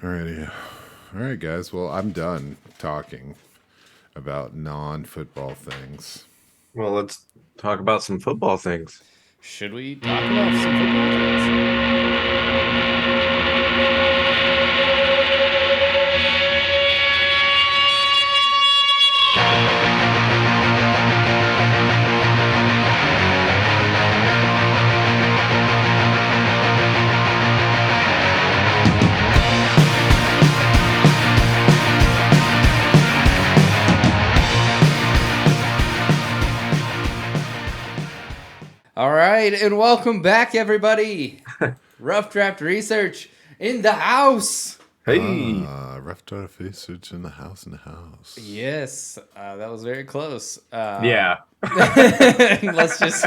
Alrighty. All right, guys. Well, I'm done talking about non-football things. Well, let's talk about some football things. Should we talk about some football things? All right, and welcome back, everybody. Rough Draft Research in the house. Hey, Rough draft research in the house. Yes, that was very close. yeah. Let's just.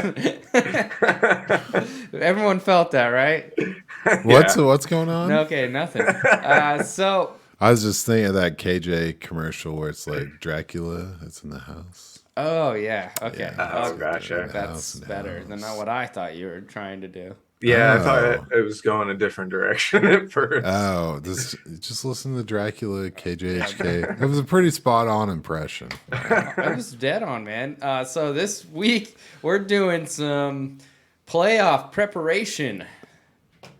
Everyone felt that, right? What's going on? Okay, nothing. So, I was just thinking of that KJ commercial where it's like Dracula. It's in the house. oh yeah, okay. Yeah, Oh, it's gotcha. in the That's house, in the better house. than not what I thought you were trying to do. Yeah, I Oh. thought it was going a different direction at first. Oh, just listen to Dracula KJHK. It was a pretty spot on impression. I was dead on, man. So this week we're doing some playoff preparation.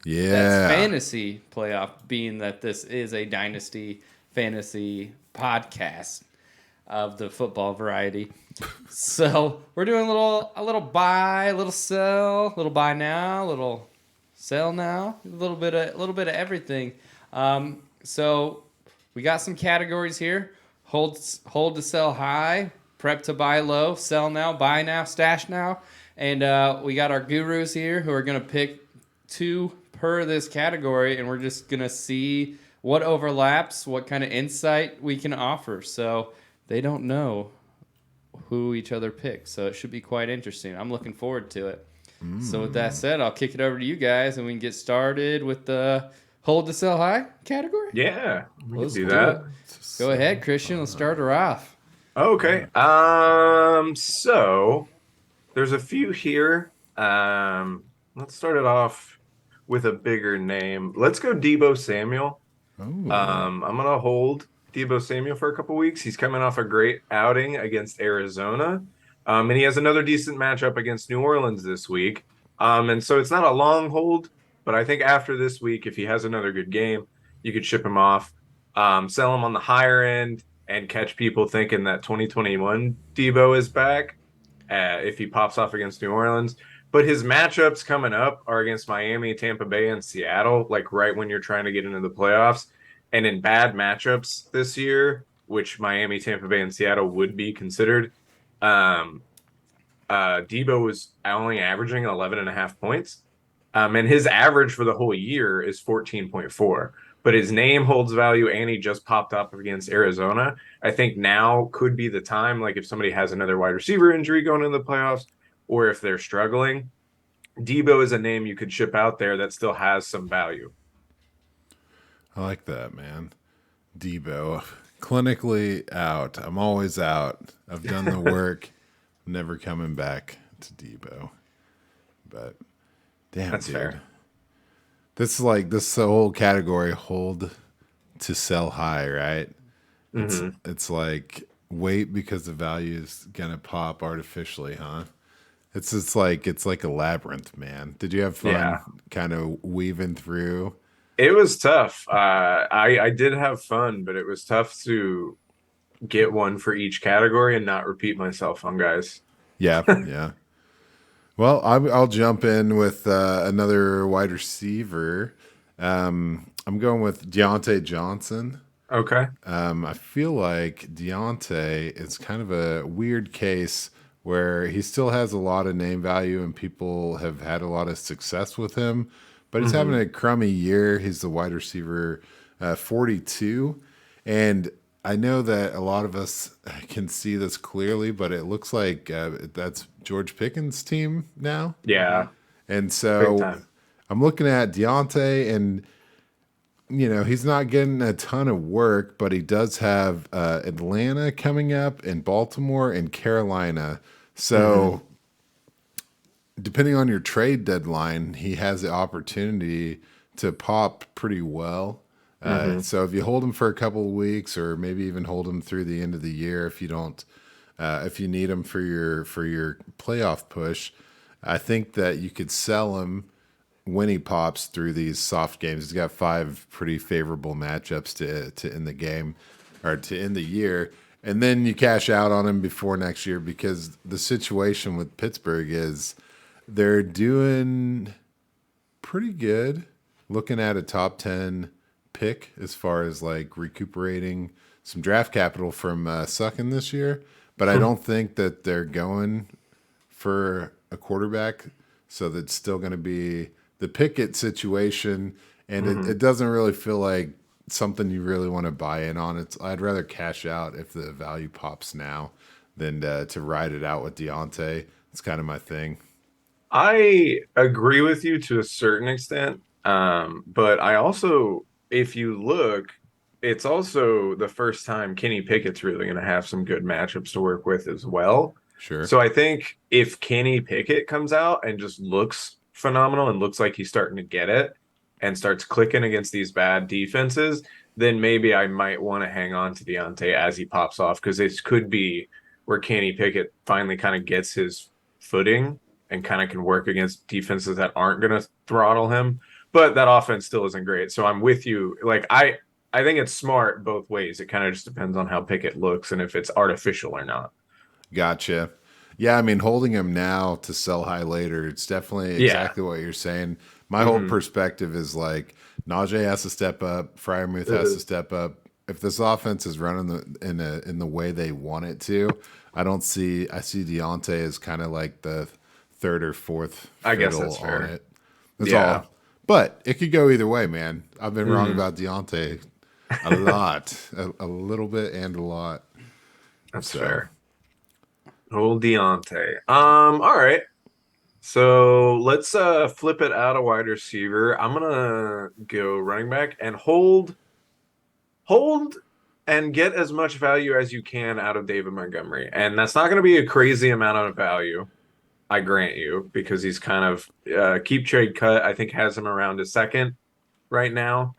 Yeah. That's fantasy playoff, being that this is a Dynasty fantasy podcast of the football variety. So we're doing a little buy, a little sell, a little buy now, a little sell now, a little bit of everything. So we got some categories here: hold to sell high, prep to buy low, sell now, buy now, stash now, and we got our gurus here who are gonna pick two per this category, and we're just gonna see what overlaps, what kind of insight we can offer. So they don't know who each other picks, so it should be quite interesting. I'm looking forward to it. So with that said, I'll kick it over to you guys, and we can get started with the hold to sell high category. Yeah, we Let's can do do that. it. Go ahead, Christian. Let's start her off. Okay. So there's a few here. Let's start it off with a bigger name. Let's go Deebo Samuel. Oh. I'm gonna hold Deebo Samuel for a couple weeks. He's coming off a great outing against Arizona. And he has another decent matchup against New Orleans this week. And so it's not a long hold, but I think after this week, if he has another good game, you could ship him off, sell him on the higher end, and catch people thinking that 2021 Deebo is back if he pops off against New Orleans. But his matchups coming up are against Miami, Tampa Bay, and Seattle, like right when you're trying to get into the playoffs. And in bad matchups this year, which Miami, Tampa Bay, and Seattle would be considered, Deebo was only averaging 11.5 points. And his average for the whole year is 14.4. But his name holds value, and he just popped up against Arizona. I think now could be the time, like if somebody has another wide receiver injury going into the playoffs, or if they're struggling, Deebo is a name you could ship out there that still has some value. I like that, man. Deebo. Clinically out. I'm always out. I've done the work. Never coming back to Deebo. But damn, That's dude. fair. This is like this whole category hold to sell high, right? It's like wait because the value is gonna pop artificially, huh? It's like a labyrinth, man. Did you have fun kind of weaving through? It was tough. I did have fun, but it was tough to get one for each category and not repeat myself on guys. Yeah, yeah. Well, I'll jump in with another wide receiver. I'm going with Deontay Johnson. Okay. I feel like Deontay is kind of a weird case where he still has a lot of name value and people have had a lot of success with him, but he's having a crummy year. He's the wide receiver 42. And I know that a lot of us can see this clearly, but it looks like that's George Pickens' team now. Yeah. And Big so time. I'm looking at Deontay, and he's not getting a ton of work, but he does have Atlanta coming up, and Baltimore and Carolina. So depending on your trade deadline, he has the opportunity to pop pretty well. So if you hold him for a couple of weeks, or maybe even hold him through the end of the year, if you don't, if you need him for your playoff push, I think that you could sell him when he pops through these soft games. He's got 5 pretty favorable matchups to end the game, or to end the year, and then you cash out on him before next year, because the situation with Pittsburgh is they're doing pretty good, looking at a top 10 pick as far as like recuperating some draft capital from sucking this year, but I don't think that they're going for a quarterback, so that's still going to be the Pickett situation, and it doesn't really feel like something you really want to buy in on. I'd rather cash out if the value pops now than to ride it out with Deontay. It's kind of my thing. I agree with you to a certain extent, but I also, if you look, it's also the first time Kenny Pickett's really going to have some good matchups to work with as well. Sure. So I think if Kenny Pickett comes out and just looks phenomenal and looks like he's starting to get it and starts clicking against these bad defenses, then maybe I might want to hang on to Deontay as he pops off, because this could be where Kenny Pickett finally kind of gets his footing and kind of can work against defenses that aren't going to throttle him. But that offense still isn't great. So I'm with you. Like, I think it's smart both ways. It kind of just depends on how Pickett looks and if it's artificial or not. Gotcha. Yeah, I mean, holding him now to sell high later, it's definitely exactly what you're saying. My whole perspective is like, Najee has to step up, Freiermuth has to step up. If this offense is running in the way they want it to, I see Deontay as kind of like the third or fourth I guess fiddle that's fair. on it. That's all. But it could go either way, man. I've been wrong about Deontay a lot, a little bit and a lot. That's fair. Old Deontay. All right. So let's flip it out a wide receiver. I'm gonna go running back and hold and get as much value as you can out of David Montgomery. And that's not gonna be a crazy amount of value, I grant you, because he's kind of keep trade cut. I think has him around a second right now,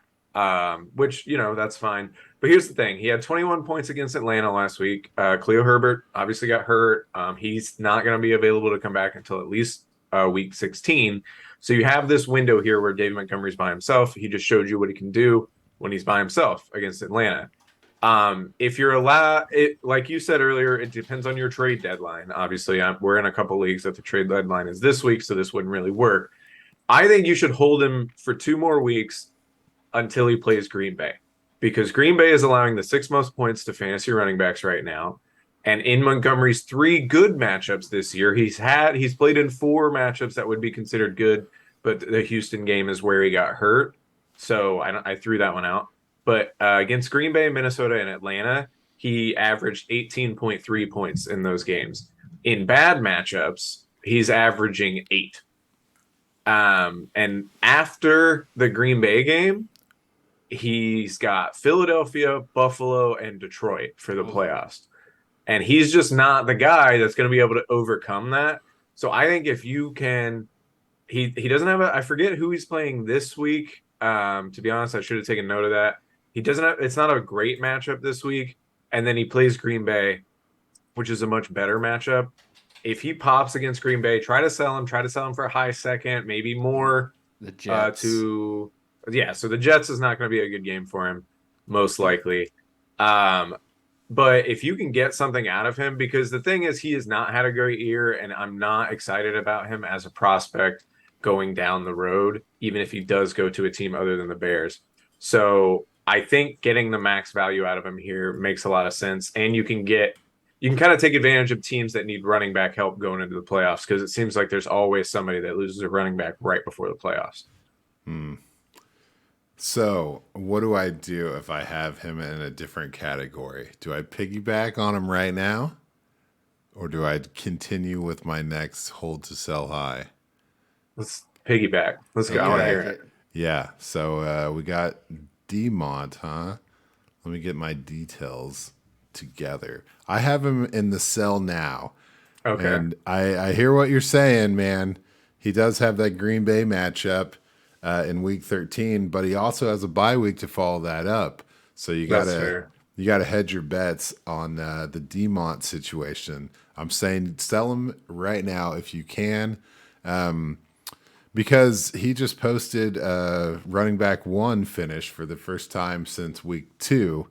which, that's fine. But here's the thing. He had 21 points against Atlanta last week. Khalil Herbert obviously got hurt. He's not going to be available to come back until at least week 16. So you have this window here where David Montgomery's by himself. He just showed you what he can do when he's by himself against Atlanta. If you're allowed, like you said earlier, it depends on your trade deadline. Obviously, we're in a couple leagues that the trade deadline is this week, so this wouldn't really work. I think you should hold him for 2 more weeks until he plays Green Bay, because Green Bay is allowing the 6th most points to fantasy running backs right now. And in Montgomery's 3 good matchups this year, he's played in 4 matchups that would be considered good, but the Houston game is where he got hurt. So I threw that one out. But against Green Bay, Minnesota, and Atlanta, he averaged 18.3 points in those games. In bad matchups, he's averaging 8. And after the Green Bay game, he's got Philadelphia, Buffalo, and Detroit for the playoffs. And he's just not the guy that's going to be able to overcome that. So I think if you can, he doesn't have I forget who he's playing this week. To be honest, I should have taken note of that. He doesn't have, it's not a great matchup this week. And then he plays Green Bay, which is a much better matchup. If he pops against Green Bay, try to sell him for a high second, maybe more. The Jets. So the Jets is not going to be a good game for him, most likely. But if you can get something out of him, because the thing is, he has not had a great year, and I'm not excited about him as a prospect going down the road, even if he does go to a team other than the Bears. So I think getting the max value out of him here makes a lot of sense. And you can kind of take advantage of teams that need running back help going into the playoffs, because it seems like there's always somebody that loses a running back right before the playoffs. So what do I do if I have him in a different category? Do I piggyback on him right now? Or do I continue with my next hold to sell high? Let's piggyback. Let's go. I want to hear it. Yeah. So we got Demont, huh? Let me get my details together. I have him in the sell now. Okay. And I hear what you're saying, man. He does have that Green Bay matchup. in week 13, but he also has a bye week to follow that up. So you That's gotta fair. hedge your bets on the Demont situation. I'm saying sell him right now if you can, because he just posted a running back 1 finish for the first time since week 2,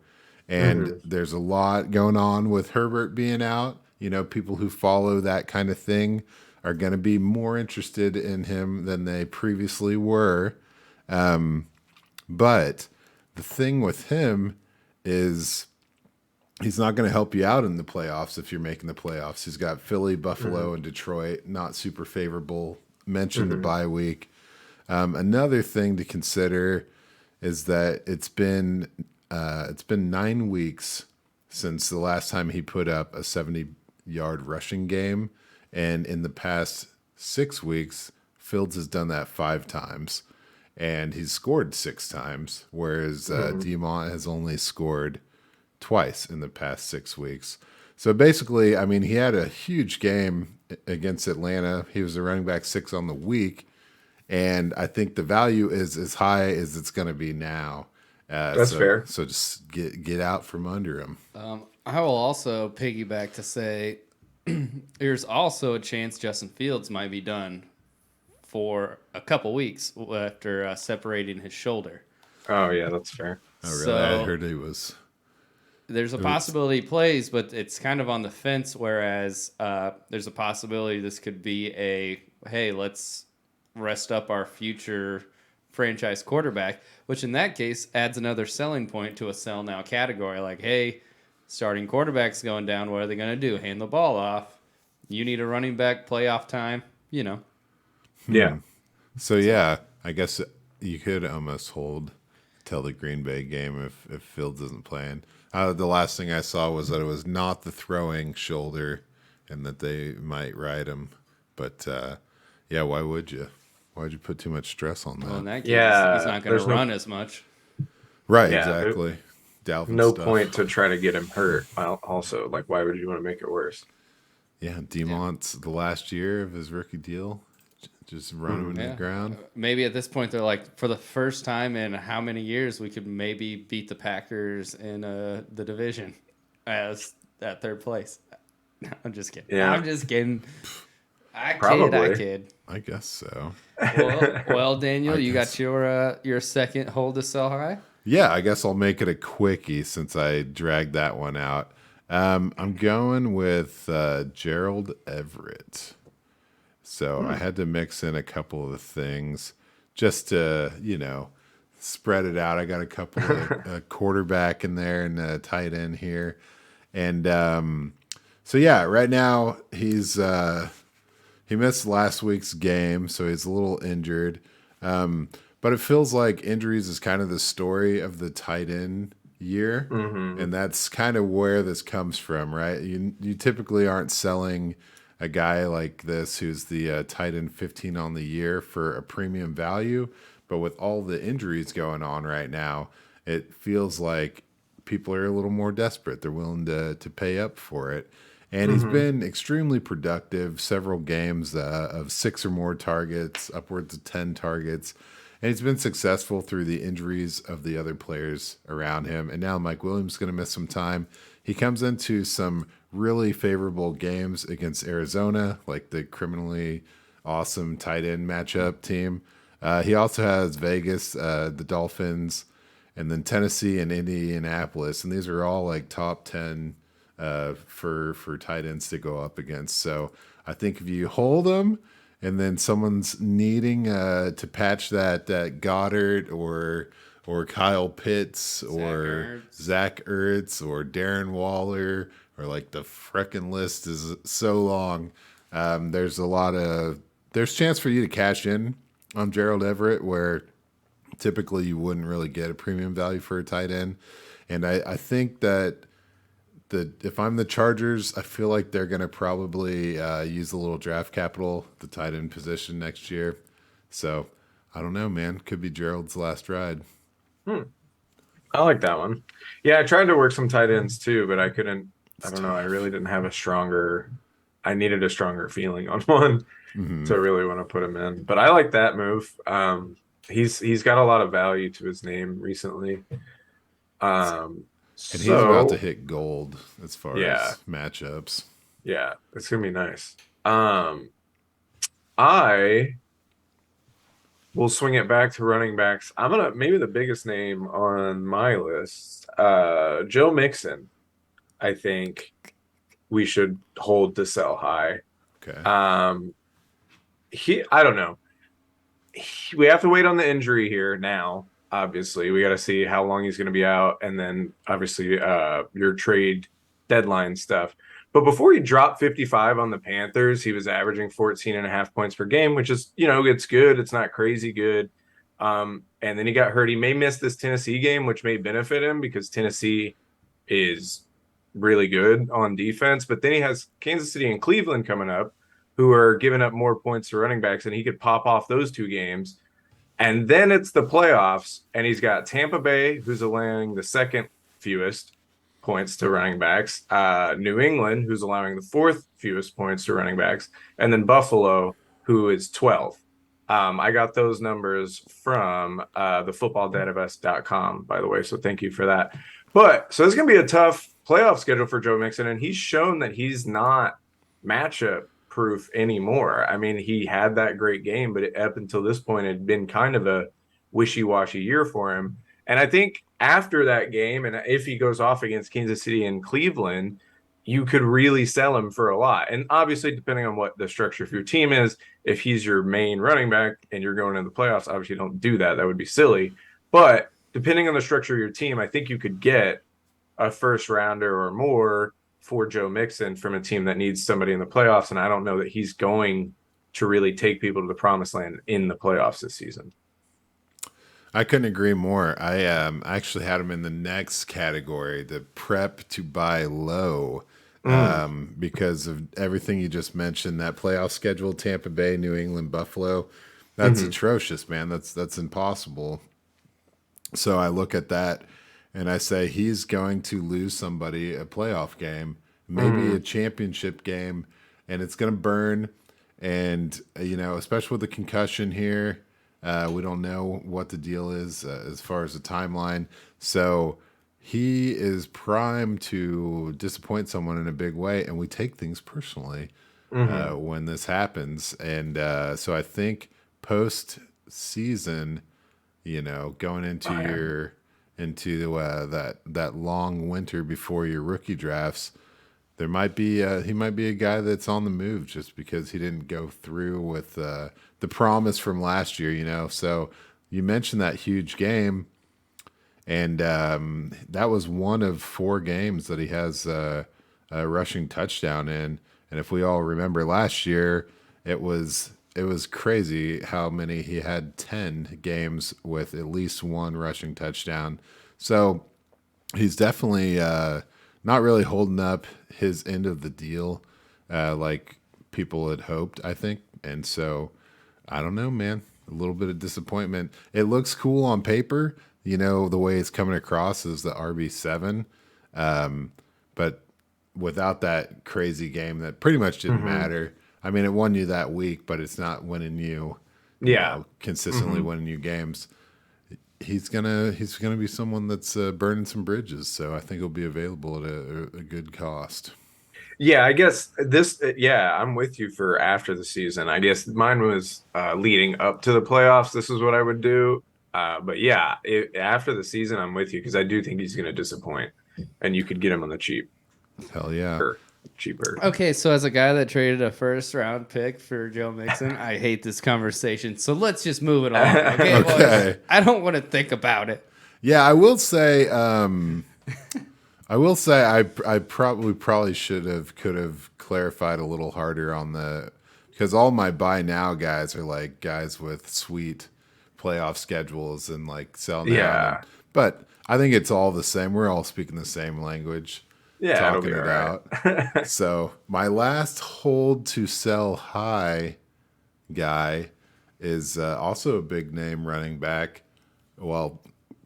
and Mhm. there's a lot going on with Herbert being out. You know, people who follow that kind of thing are going to be more interested in him than they previously were. But the thing with him is he's not going to help you out in the playoffs if you're making the playoffs. He's got Philly, Buffalo, and Detroit, not super favorable. Mentioned the bye week. Another thing to consider is that it's been 9 weeks since the last time he put up a 70-yard rushing game, and in the past 6 weeks, Fields has done that 5 times, and he's scored 6 times, whereas Demont has only scored twice in the past 6 weeks. So basically, I mean, he had a huge game against Atlanta. He was the running back 6 on the week, and I think the value is as high as it's going to be now. That's fair. So just get out from under him. I will also piggyback to say there's also a chance Justin Fields might be done for a couple weeks after separating his shoulder. Oh yeah, that's fair. Oh, really? So- I heard he was. There's a possibility he plays, but it's kind of on the fence. Whereas there's a possibility this could be hey, let's rest up our future franchise quarterback, which in that case adds another selling point to a sell now category. Like, hey, starting quarterback's going down. What are they going to do? Hand the ball off. You need a running back, playoff time, you know. Yeah. So yeah, I guess you could almost hold till the Green Bay game if Fields isn't playing. The last thing I saw was that it was not the throwing shoulder, and that they might ride him. But yeah, why would you? Why'd you put too much stress on that? Well, in that case, Yeah, he's not going there's to run as much. Right, Yeah, exactly. Dalvin No stuff. point to try to get him hurt. Also, like, why would you want to make it worse? Yeah, Demont's the last year of his rookie deal. Just run him into the ground. Maybe at this point they're like, for the first time in how many years we could maybe beat the Packers in the division as that third place. I'm just kidding. Yeah. I'm just kidding. I Probably. kid. I guess so. Well, Daniel, I you guess. got your second hold to sell high. Yeah, I guess I'll make it a quickie since I dragged that one out. I'm going with Gerald Everett. So I had to mix in a couple of things just to, spread it out. I got a couple of quarterback in there and a tight end here. And so, yeah, right now he missed last week's game, so he's a little injured. But it feels like injuries is kind of the story of the tight end year. And that's kind of where this comes from, right? You typically aren't selling a guy like this who's the tight end 15 on the year for a premium value. But with all the injuries going on right now, it feels like people are a little more desperate. They're willing to pay up for it. And he's been extremely productive, several games of 6 or more targets, upwards of 10 targets. And he's been successful through the injuries of the other players around him. And now Mike Williams is going to miss some time. He comes into some really favorable games against Arizona, like the criminally awesome tight end matchup team. He also has Vegas, the Dolphins, and then Tennessee and Indianapolis. And these are all like top 10 for tight ends to go up against. So I think if you hold them and then someone's needing to patch that Goddard or Kyle Pitts or Zach Ertz or Darren Waller, or like the frickin' list is so long. There's chance for you to cash in on Gerald Everett, where typically you wouldn't really get a premium value for a tight end. And I think that if I'm the Chargers, I feel like they're going to probably use a little draft capital, the tight end position next year. So I don't know, man. Could be Gerald's last ride. I like that one. Yeah, I tried to work some tight ends too, but I couldn't. I don't know. I really didn't have I needed a stronger feeling on one to really want to put him in. But I like that move. He's got a lot of value to his name recently. And he's about to So hit gold as far yeah, as matchups. yeah, it's gonna be nice. I will swing it back to running backs. I'm gonna maybe the biggest name on my list, Joe Mixon. I think we should hold to sell high. Okay. Um, I don't know. We have to wait on the injury here now. Obviously, we got to see how long he's going to be out, and then obviously your trade deadline stuff. But before he dropped 55 on the Panthers, he was averaging 14 and a half points per game, which is, it's good. It's not crazy good. And then he got hurt. He may miss this Tennessee game, which may benefit him because Tennessee is really good on defense. But then he has Kansas City and Cleveland coming up, who are giving up more points to running backs, and he could pop off those two games. And then it's the playoffs, and he's got Tampa Bay, who's allowing the second fewest points to running backs, New England, who's allowing the fourth fewest points to running backs, and then Buffalo, who is 12th. I got those numbers from thefootballdatabase.com, by the way, so thank you for that. But so it's going to be a tough playoff schedule for Joe Mixon, and he's shown that he's not matchup proof anymore. I mean, he had that great game, but up until this point, it had been kind of a wishy-washy year for him. And I think after that game, and if he goes off against Kansas City and Cleveland, you could really sell him for a lot. And obviously, depending on what the structure of your team is, if he's your main running back and you're going into the playoffs, obviously don't do that. That would be silly. But depending on the structure of your team, I think you could get a first rounder or more for Joe Mixon from a team that needs somebody in the playoffs. And I don't know that he's going to really take people to the promised land in the playoffs this season. I couldn't agree more. I actually had him in the next category, the prep to buy low, because of everything you just mentioned. That playoff schedule: Tampa Bay, New England, Buffalo. That's atrocious, man. That's impossible. So I look at that and I say he's going to lose somebody a playoff game, maybe a championship game, and it's going to burn. And especially with the concussion here. We don't know what the deal is as far as the timeline. So he is primed to disappoint someone in a big way, and we take things personally when this happens. And so I think post season, going into that long winter before your rookie drafts, he might be a guy that's on the move just because he didn't go through with the promise from last year, So you mentioned that huge game, and that was one of 4 games that he has a rushing touchdown in. And if we all remember last year, it was crazy how many he had 10 games with at least 1 rushing touchdown. So he's definitely not really holding up his end of the deal like people had hoped, I think. And so, I don't know, man. A little bit of disappointment. It looks cool on paper, the way it's coming across as the RB7. But without that crazy game that pretty much didn't matter. I mean, it won you that week, but it's not winning you, consistently winning you games. He's gonna be someone that's burning some bridges, so I think he'll be available at a good cost. Yeah, I guess I'm with you for after the season. I guess mine was leading up to the playoffs. This is what I would do. But yeah, after the season, I'm with you because I do think he's going to disappoint, and you could get him on the cheap. Hell yeah. Or cheaper. Okay, so as a guy that traded a first-round pick for Joe Mixon, I hate this conversation. So let's just move it along. Okay, Okay. boys? I don't want to think about it. Yeah, I will say I probably could have clarified a little harder on because all my buy now guys are like guys with sweet playoff schedules and like selling out. But I think it's all the same. We're all speaking the same language. Yeah, talking it'll be it out. So my last hold to sell high guy is also a big name running back. Well,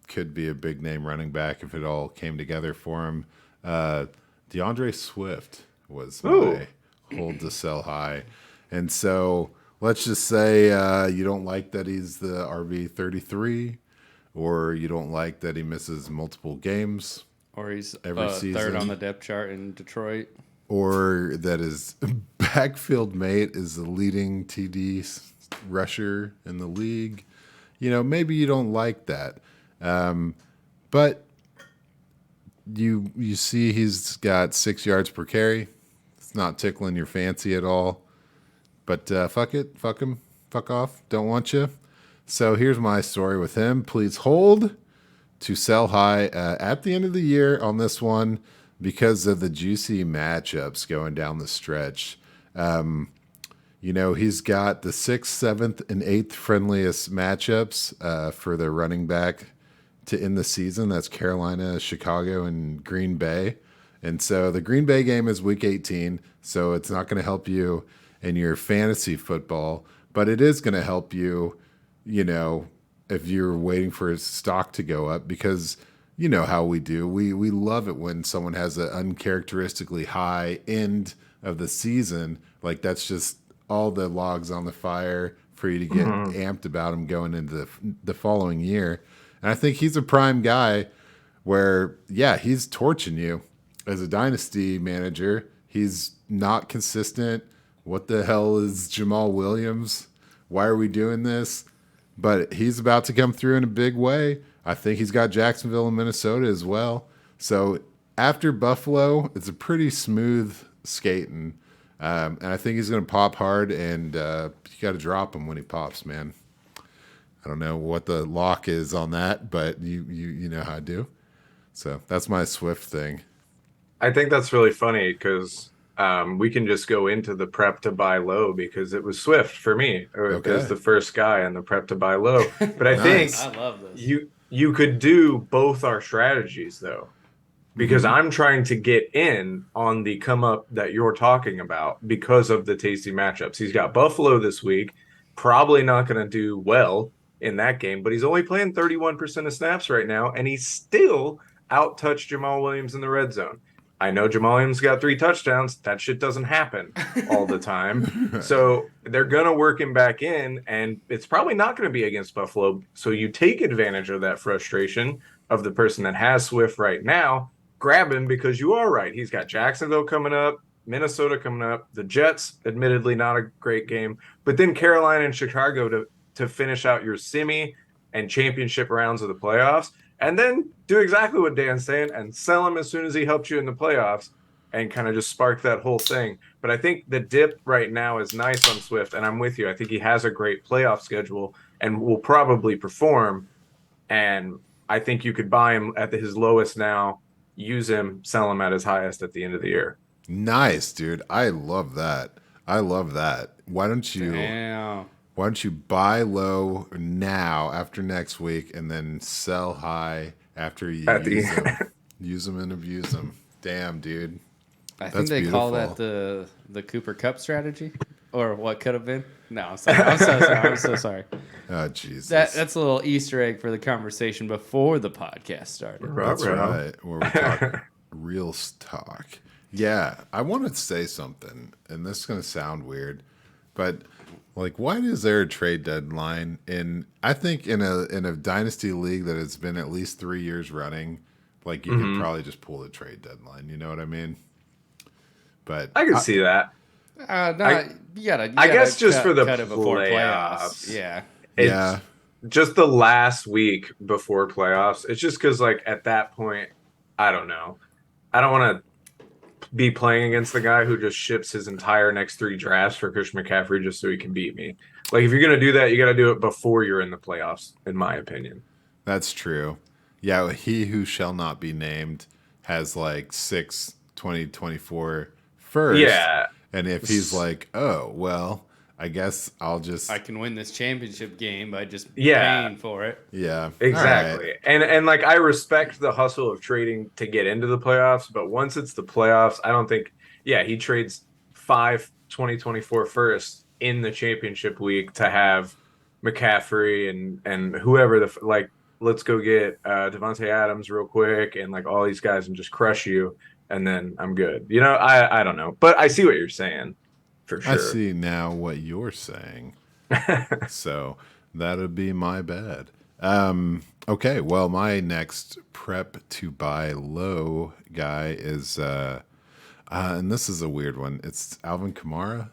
could be a big name running back if it all came together for him. DeAndre Swift was my hold to sell high. And so let's just say you don't like that he's the RB 33, or you don't like that he misses multiple games Or he's every third on season, the depth chart in Detroit. or that his backfield mate is the leading TD rusher in the league. Maybe you don't like that. But you see he's got 6 yards per carry. It's not tickling your fancy at all. But fuck it, fuck him, fuck off. Don't want you. So here's my story with him. Please hold to sell high at the end of the year on this one because of the juicy matchups going down the stretch. He's got the 6th, 7th, and 8th friendliest matchups for the running back to end the season. That's Carolina, Chicago, and Green Bay. And so the Green Bay game is week 18, so it's not going to help you in your fantasy football, but it is going to help you, if you're waiting for his stock to go up, because you know how we do. We love it when someone has an uncharacteristically high end of the season. Like that's just all the logs on the fire for you to get amped about him going into the following year. And I think he's a prime guy where, yeah, he's torching you as a dynasty manager. He's not consistent. What the hell is Jamal Williams? Why are we doing this? But he's about to come through in a big way. I think he's got Jacksonville and Minnesota as well. So after Buffalo, it's a pretty smooth skating. And I think he's going to pop hard, and you got to drop him when he pops, man. I don't know what the lock is on that, but you know how I do. So that's my Swift thing. I think that's really funny because we can just go into the prep to buy low because it was Swift for me. It was the first guy on the prep to buy low. But I think I love this. you could do both our strategies though, because I'm trying to get in on the come up that you're talking about because of the tasty matchups. He's got Buffalo this week, probably not going to do well in that game, but he's only playing 31% of snaps right now, and he's still out-touched Jamal Williams in the red zone. I know Jamal Williams got 3 touchdowns. That shit doesn't happen all the time. So they're going to work him back in, and it's probably not going to be against Buffalo. So you take advantage of that frustration of the person that has Swift right now, grab him because you are right. He's got Jacksonville coming up, Minnesota coming up, the Jets, admittedly not a great game, but then Carolina and Chicago to finish out your semi and championship rounds of the playoffs. And then do exactly what Dan's saying and sell him as soon as he helped you in the playoffs and kind of just spark that whole thing. But I think the dip right now is nice on Swift, and I'm with you. I think he has a great playoff schedule and will probably perform. And I think you could buy him at his lowest now, use him, sell him at his highest at the end of the year. Nice, dude. I love that. I love that. Why don't you buy low now after next week and then sell high after you use them and abuse them? Damn, dude. I think they call that the Cooper Cup strategy, or what could have been. No, I'm sorry. I'm so sorry. I'm so sorry. Oh, Jesus. That's a little Easter egg for the conversation before the podcast started. That's right. Where we talk real talk. Yeah, I want to say something, and this is going to sound weird, but like, why is there a trade deadline? I think in a dynasty league that has been at least 3 years running, like you could probably just pull the trade deadline. You know what I mean? But I can see that. You gotta. I guess just for the cut it before playoffs. Yeah. It's just the last week before playoffs. It's just because, like, at that point, I don't know. I don't want to be playing against the guy who just ships his entire next 3 drafts for Christian McCaffrey just so he can beat me. Like, if you're going to do that, you got to do it before you're in the playoffs, in my opinion. That's true. Yeah, he who shall not be named has like 6 2024 first. Yeah. And if he's like, oh, well, I guess I can win this championship game by just paying for it. Yeah. Exactly. Right. And like, I respect the hustle of trading to get into the playoffs, but once it's the playoffs, I don't think he trades 5 2024 first in the championship week to have McCaffrey and whoever let's go get Devontae Adams real quick and like all these guys and just crush you, and then I'm good. I don't know, but I see what you're saying. for I sure. see now what you're saying. So that would be my bad. Okay, well, my next prep to buy low guy is, and this is a weird one. It's Alvin Kamara.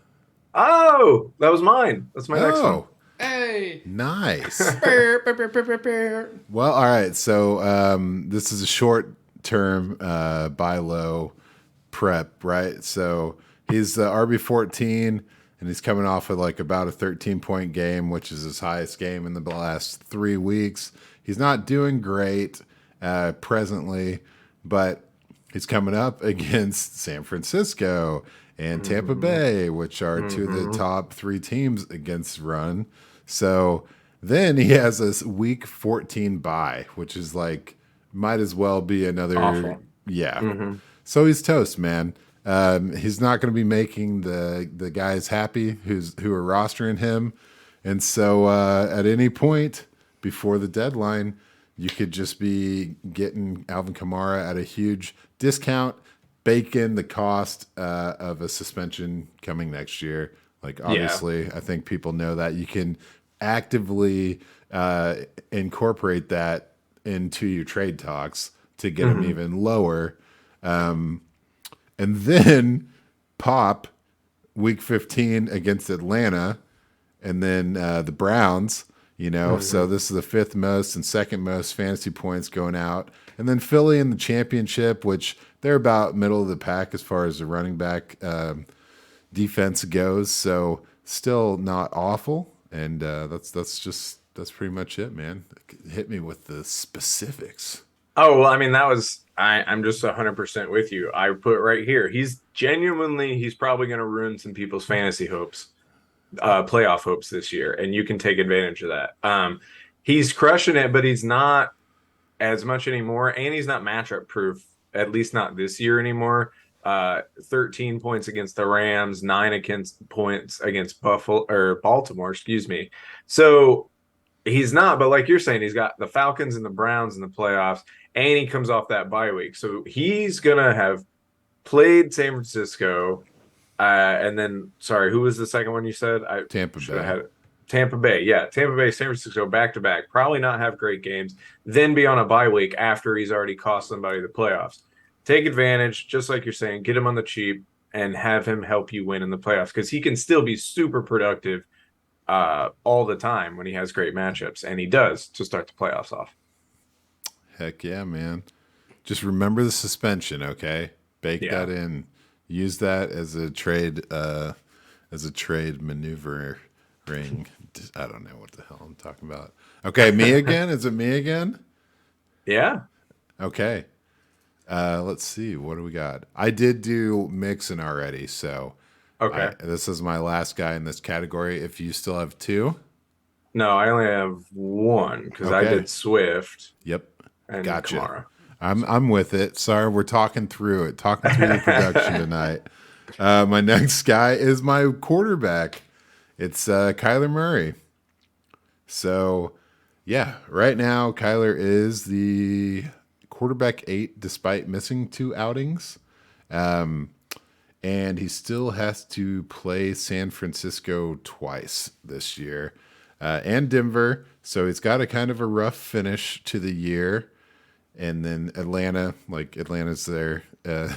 Oh, that was mine. That's my next one. Oh, Hey. nice. Brr, brr, brr, brr, brr, brr. Well, all right. So this is a short term buy low prep, right? So he's RB14, and he's coming off of like about a 13-point game, which is his highest game in the last 3 weeks. He's not doing great presently, but he's coming up against San Francisco and Tampa Bay, which are two of the top 3 teams against run. So then he has a week 14 bye, which is like, might as well be another. Awful. Yeah. So he's toast, man. He's not going to be making the guys happy who are rostering him. And so at any point before the deadline, you could just be getting Alvin Kamara at a huge discount, bake in the cost of a suspension coming next year. Like, obviously, I think people know that. You can actively incorporate that into your trade talks to get them even lower. And then pop week 15 against Atlanta and then the Browns, so this is the 5th most and 2nd most fantasy points going out. And then Philly in the championship, which they're about middle of the pack as far as the running back defense goes. So still not awful. And that's pretty much it, man. Hit me with the specifics. Oh, well, I mean, I'm just 100% with you. I put right here. He's probably going to ruin some people's fantasy hopes, playoff hopes this year, and you can take advantage of that. He's crushing it, but he's not as much anymore, and he's not matchup proof, at least not this year anymore. 13 points against the Rams, 9 points against Baltimore, excuse me. So he's not, but like you're saying, he's got the Falcons and the Browns in the playoffs, and he comes off that bye week. So he's going to have played San Francisco. And then, sorry, who was the second one you said? Tampa Bay. Tampa Bay. Yeah, Tampa Bay, San Francisco, back-to-back. Probably not have great games. Then be on a bye week after he's already cost somebody the playoffs. Take advantage, just like you're saying, get him on the cheap and have him help you win in the playoffs because he can still be super productive all the time when he has great matchups, and he does to start the playoffs off. Heck yeah, man. Just remember the suspension, okay? Bake that in. Use that as a trade maneuvering. I don't know what the hell I'm talking about. Okay, me again? Is it me again? Yeah. Okay. Let's see. What do we got? I did do Mixon already, so okay. This is my last guy in this category. If you still have 2. No, I only have 1 because I did Swift. Yep. And Gotcha. Kamara. I'm with it. Sorry, we're talking through the production tonight. My next guy is my quarterback. It's Kyler Murray. So, yeah, right now Kyler is the quarterback 8 despite missing 2 outings. And he still has to play San Francisco twice this year and Denver. So he's got a kind of a rough finish to the year. And then Atlanta's there.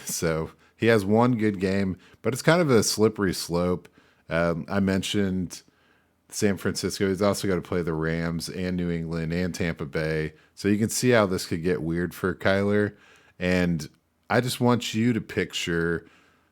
So he has 1 good game, but it's kind of a slippery slope. I mentioned San Francisco. He's also got to play the Rams and New England and Tampa Bay. So you can see how this could get weird for Kyler. And I just want you to picture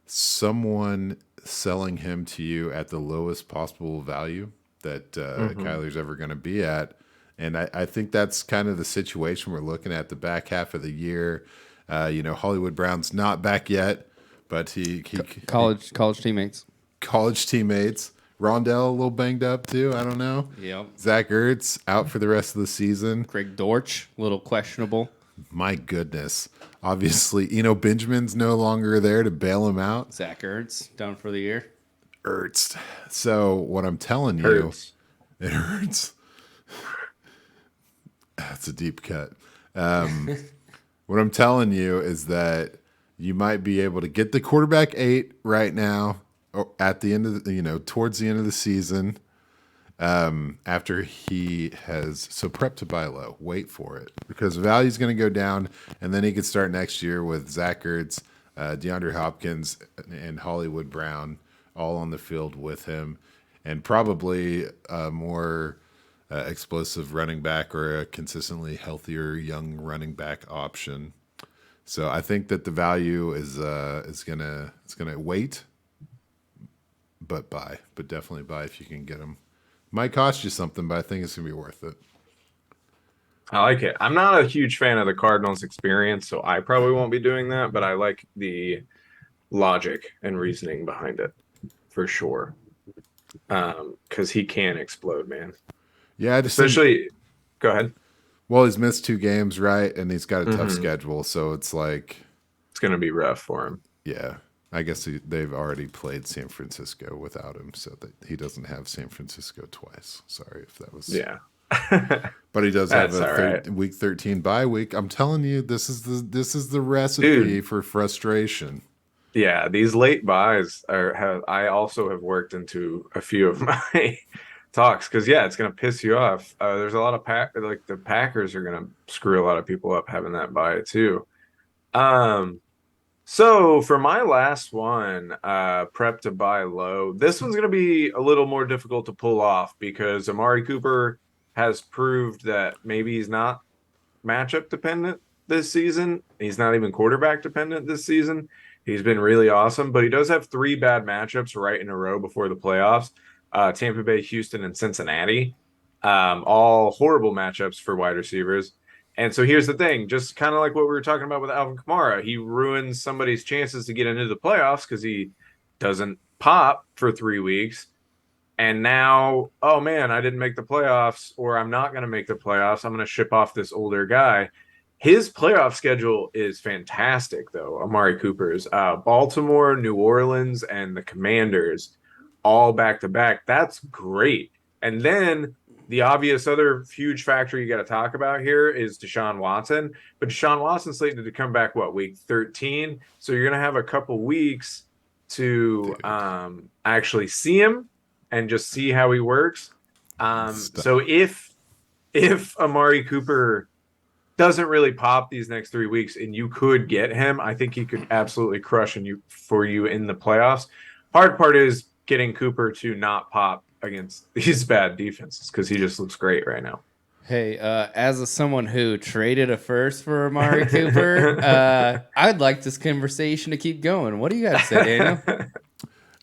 someone selling him to you at the lowest possible value that Kyler's ever going to be at. And I think that's kind of the situation we're looking at the back half of the year. Hollywood Brown's not back yet, but he college teammates. College teammates. Rondell a little banged up too. I don't know. Yep. Zach Ertz out for the rest of the season. Greg Dortch, a little questionable. My goodness. Obviously, Benjamin's no longer there to bail him out. Zach Ertz done for the year. Ertz. So what I'm telling you, it hurts. That's a deep cut. What I'm telling you is that you might be able to get the quarterback 8 right now, at the end of towards the end of the season, after he has prep to buy low. Wait for it because value's going to go down, and then he could start next year with Zach Ertz, DeAndre Hopkins, and Hollywood Brown all on the field with him, and probably a more explosive running back or a consistently healthier young running back option. So I think that the value is gonna wait, but definitely buy if you can get them. Might cost you something, but I think it's gonna be worth it. I like it. I'm not a huge fan of the Cardinals experience, so I probably won't be doing that, but I like the logic and reasoning behind it for sure. Because he can explode, man. Yeah, Especially, go ahead. Well, he's missed 2 games, right? And he's got a tough schedule, so it's like it's going to be rough for him. Yeah, I guess they've already played San Francisco without him, so that he doesn't have San Francisco twice. Sorry if that was. Yeah. But he does have a right. week 13 bye week. I'm telling you, this is the recipe for frustration. Yeah, these late buys I also have worked into a few of my talks because it's going to piss you off. There's a lot of the Packers are going to screw a lot of people up having that buy too. So for my last one, prep to buy low, this one's going to be a little more difficult to pull off because Amari Cooper has proved that maybe he's not matchup dependent this season. He's not even quarterback dependent this season. He's been really awesome, but he does have 3 bad matchups right in a row before the playoffs. Tampa Bay, Houston, and Cincinnati. All horrible matchups for wide receivers. And so here's the thing, just kind of like what we were talking about with Alvin Kamara, he ruins somebody's chances to get into the playoffs because he doesn't pop for 3 weeks. And now, oh man, I didn't make the playoffs, or I'm not going to make the playoffs. I'm going to ship off this older guy. His playoff schedule is fantastic, though. Amari Cooper's Baltimore, New Orleans, and the Commanders all back to back. That's great. And then the obvious other huge factor you got to talk about here is Deshaun Watson. But Deshaun Watson's slated to come back, week 13? So you're going to have a couple weeks to actually see him and just see how he works. So if Amari Cooper doesn't really pop these next 3 weeks and you could get him, I think he could absolutely crush for you in the playoffs. Hard part is getting Cooper to not pop against these bad defenses because he just looks great right now. Hey, as someone who traded a first for Amari Cooper, I'd like this conversation to keep going. What do you got to say, Daniel?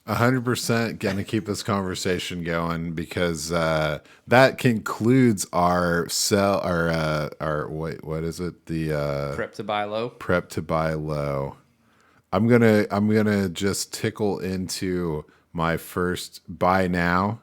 100% going to keep this conversation going because that concludes our what is it? The prep to buy low. Prep to buy low. I'm gonna just tickle into my first buy now.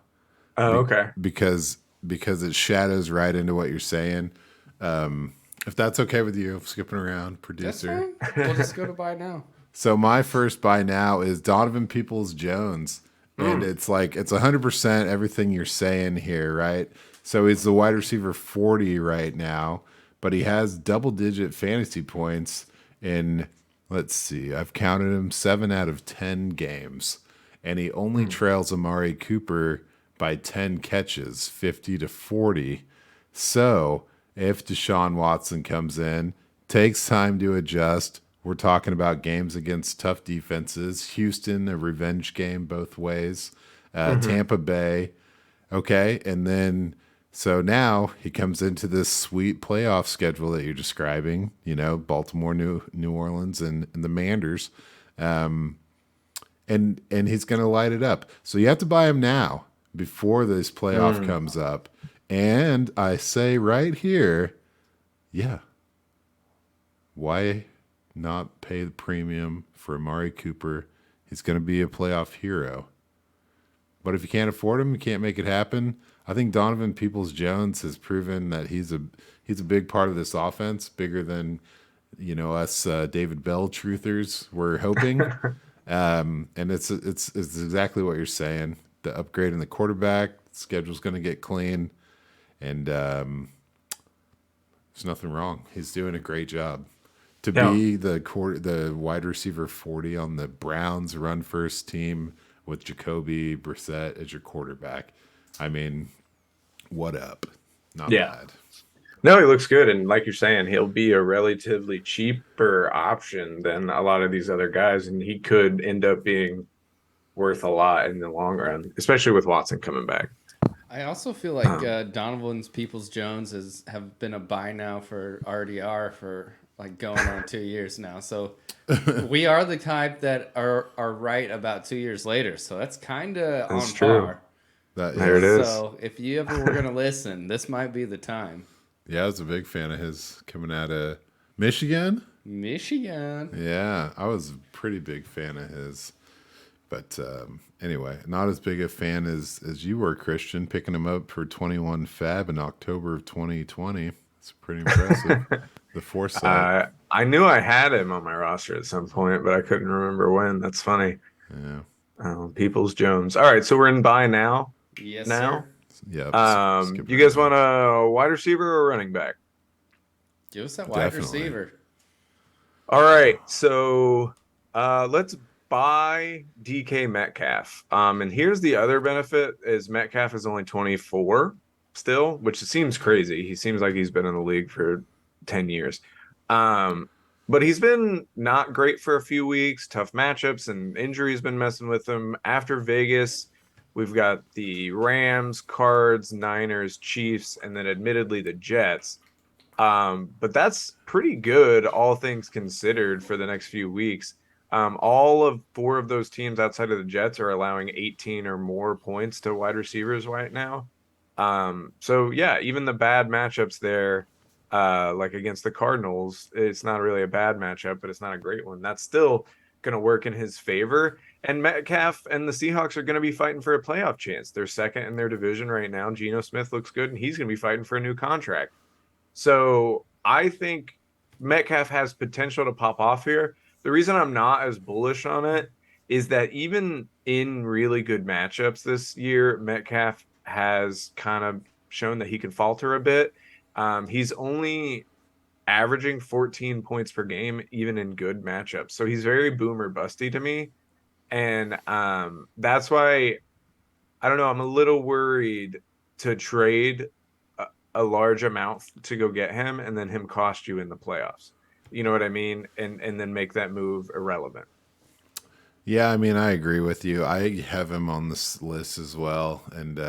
Oh, okay. Because it shadows right into what you're saying. If that's okay with you, skipping around, producer. That's fine. We'll just go to buy now. So my first buy now is Donovan Peoples-Jones. And it's 100% everything you're saying here, right? So he's the wide receiver 40 right now, but he has double-digit fantasy points in, let's see, I've counted him 7 out of 10 games. And he only trails Amari Cooper by 10 catches, 50-40. So if Deshaun Watson comes in, takes time to adjust. We're talking about games against tough defenses. Houston, a revenge game both ways. Tampa Bay. Okay. And then, so now he comes into this sweet playoff schedule that you're describing, Baltimore, New Orleans, and the Manders. And he's going to light it up. So you have to buy him now before this playoff comes up. And I say right here, why not pay the premium for Amari Cooper? He's going to be a playoff hero. But if you can't afford him, you can't make it happen. I think Donovan Peoples-Jones has proven that he's a big part of this offense, bigger than us David Bell truthers were hoping. And it's exactly what you're saying. The upgrade in the quarterback schedule's going to get clean, and there's nothing wrong. He's doing a great job. Be the wide receiver 40 on the Browns run first team with Jacoby Brissett as your quarterback. I mean, what up? Not bad. No, he looks good. And like you're saying, he'll be a relatively cheaper option than a lot of these other guys. And he could end up being worth a lot in the long run, especially with Watson coming back. I also feel like Donovan's Peoples-Jones have been a buy now for RDR for like going on 2 years now. So we are the type that are right about 2 years later. So that's kind of on par. There it is. So if you ever were going to listen, this might be the time. Yeah, I was a big fan of his coming out of Michigan. Michigan. I was a pretty big fan of his. But anyway, not as big a fan as you were, Christian, picking him up for 21 fab in October of 2020. It's pretty impressive. The foresight. I knew I had him on my roster at some point, but I couldn't remember when. That's funny. Yeah. Peoples-Jones. All right, so we're in buy now. Yes, now. Sir. Yeah. You guys want a wide receiver or running back? Give us that wide receiver. All right, so let's buy DK Metcalf. And here's the other benefit: is Metcalf is only 24 still, which seems crazy. He seems like he's been in the league for 10 years. But he's been not great for a few weeks. Tough matchups and injuries been messing with him. After Vegas, we've got the Rams, Cards, Niners, Chiefs, and then admittedly the Jets. But that's pretty good, all things considered, for the next few weeks. All of 4 of those teams outside of the Jets are allowing 18 or more points to wide receivers right now. So yeah, even the bad matchups there, like against the Cardinals, it's not really a bad matchup, but it's not a great one. That's still going to work in his favor. And Metcalf and the Seahawks are going to be fighting for a playoff chance. They're second in their division right now. Geno Smith looks good, and he's going to be fighting for a new contract. So I think Metcalf has potential to pop off here. The reason I'm not as bullish on it is that even in really good matchups this year, Metcalf has kind of shown that he can falter a bit. He's only averaging 14 points per game, even in good matchups. So he's very boomer busty to me. And that's why, I don't know, I'm a little worried to trade a large amount to go get him and then him cost you in the playoffs. You know what I mean? And then make that move irrelevant. Yeah, I mean, I agree with you. I have him on this list as well. And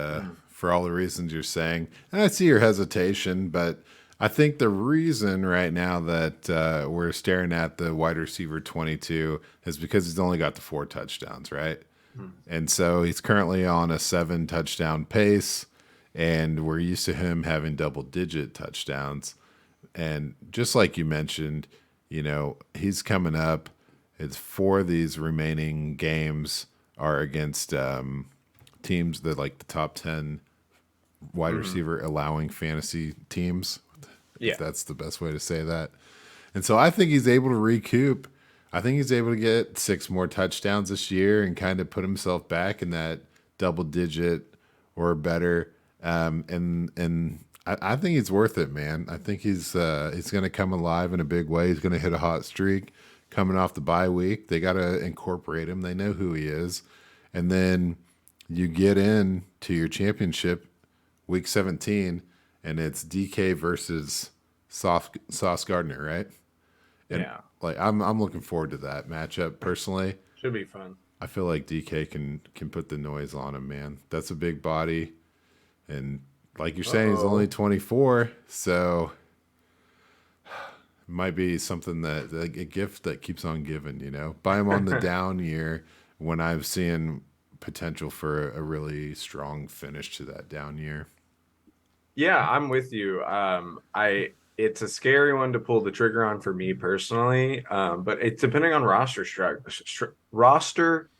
for all the reasons you're saying, and I see your hesitation, but I think the reason right now that we're staring at the wide receiver 22 is because he's only got the 4 touchdowns, right? And so he's currently on a 7 touchdown pace, and we're used to him having double-digit touchdowns. And just like you mentioned, you know, he's coming up. It's 4 of these remaining games are against teams that like the top 10 wide receiver allowing fantasy teams. Yeah. If that's the best way to say that. And so I think he's able to recoup. I think he's able to get 6 more touchdowns this year and kind of put himself back in that double digit or better. And I think he's worth it, man. I think he's going to come alive in a big way. He's going to hit a hot streak coming off the bye week. They got to incorporate him. They know who he is. And then you get in to your championship week 17, and it's DK versus Sauce Gardner, right? And yeah. Like I'm looking forward to that matchup personally. Should be fun. I feel like DK can put the noise on him, man. That's a big body. And like you're saying, he's only 24, so it might be something that a gift that keeps on giving, you know. Buy him on the down year when I'm seeing potential for a really strong finish to that down year. Yeah, I'm with you. It's a scary one to pull the trigger on for me personally, but it's depending on roster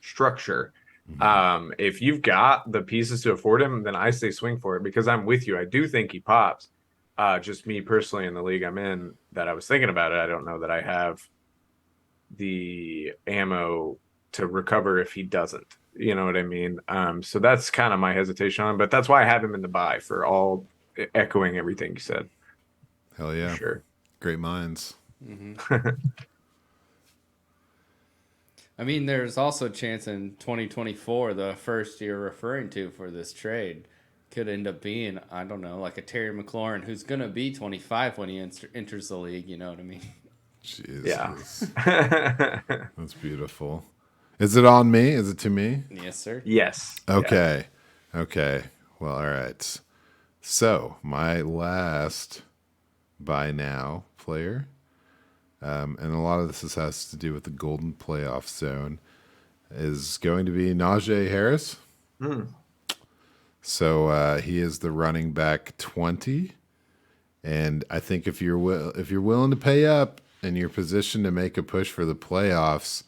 structure. If you've got the pieces to afford him, then I say swing for it because I'm with you. I do think he pops. Just me personally in the league I'm in that I was thinking about it. I don't know that I have the ammo to recover if he doesn't. You know what I mean? So that's kind of my hesitation on him, but that's why I have him in the buy for all echoing everything you said. Hell yeah. Sure. Great minds. Mm-hmm. I mean, there's also a chance in 2024, the first you're referring to for this trade, could end up being, I don't know, like a Terry McLaurin who's going to be 25 when he enters the league. You know what I mean? Yeah. Jesus. That's beautiful. Is it on me? Is it to me? Yes, sir. Yes. Okay. Okay. Well, all right. So, my last buy now player, and a lot of this has to do with the golden playoff zone, is going to be Najee Harris. So he is the running back 20, and I think if you're willing to pay up and you're positioned to make a push for the playoffs,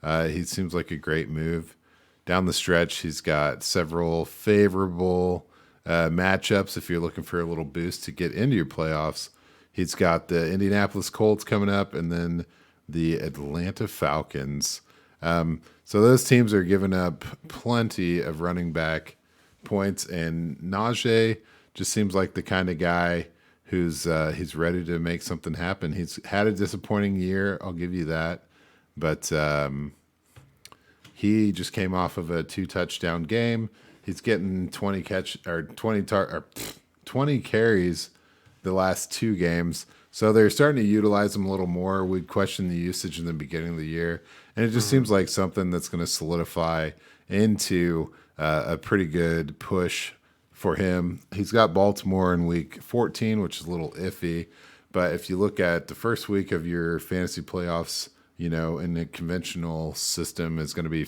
he seems like a great move. Down the stretch, he's got several favorable matchups if you're looking for a little boost to get into your playoffs. He's got the Indianapolis Colts coming up and then the Atlanta Falcons. So those teams are giving up plenty of running back points, and Najee just seems like the kind of guy who's he's ready to make something happen. He's had a disappointing year, I'll give you that, but he just came off of a 2-touchdown game. He's getting 20 carries the last 2 games. So they're starting to utilize him a little more. We'd question the usage in the beginning of the year. And it just seems like something that's going to solidify into a pretty good push for him. He's got Baltimore in week 14, which is a little iffy. But if you look at the first week of your fantasy playoffs, in the conventional system is going to be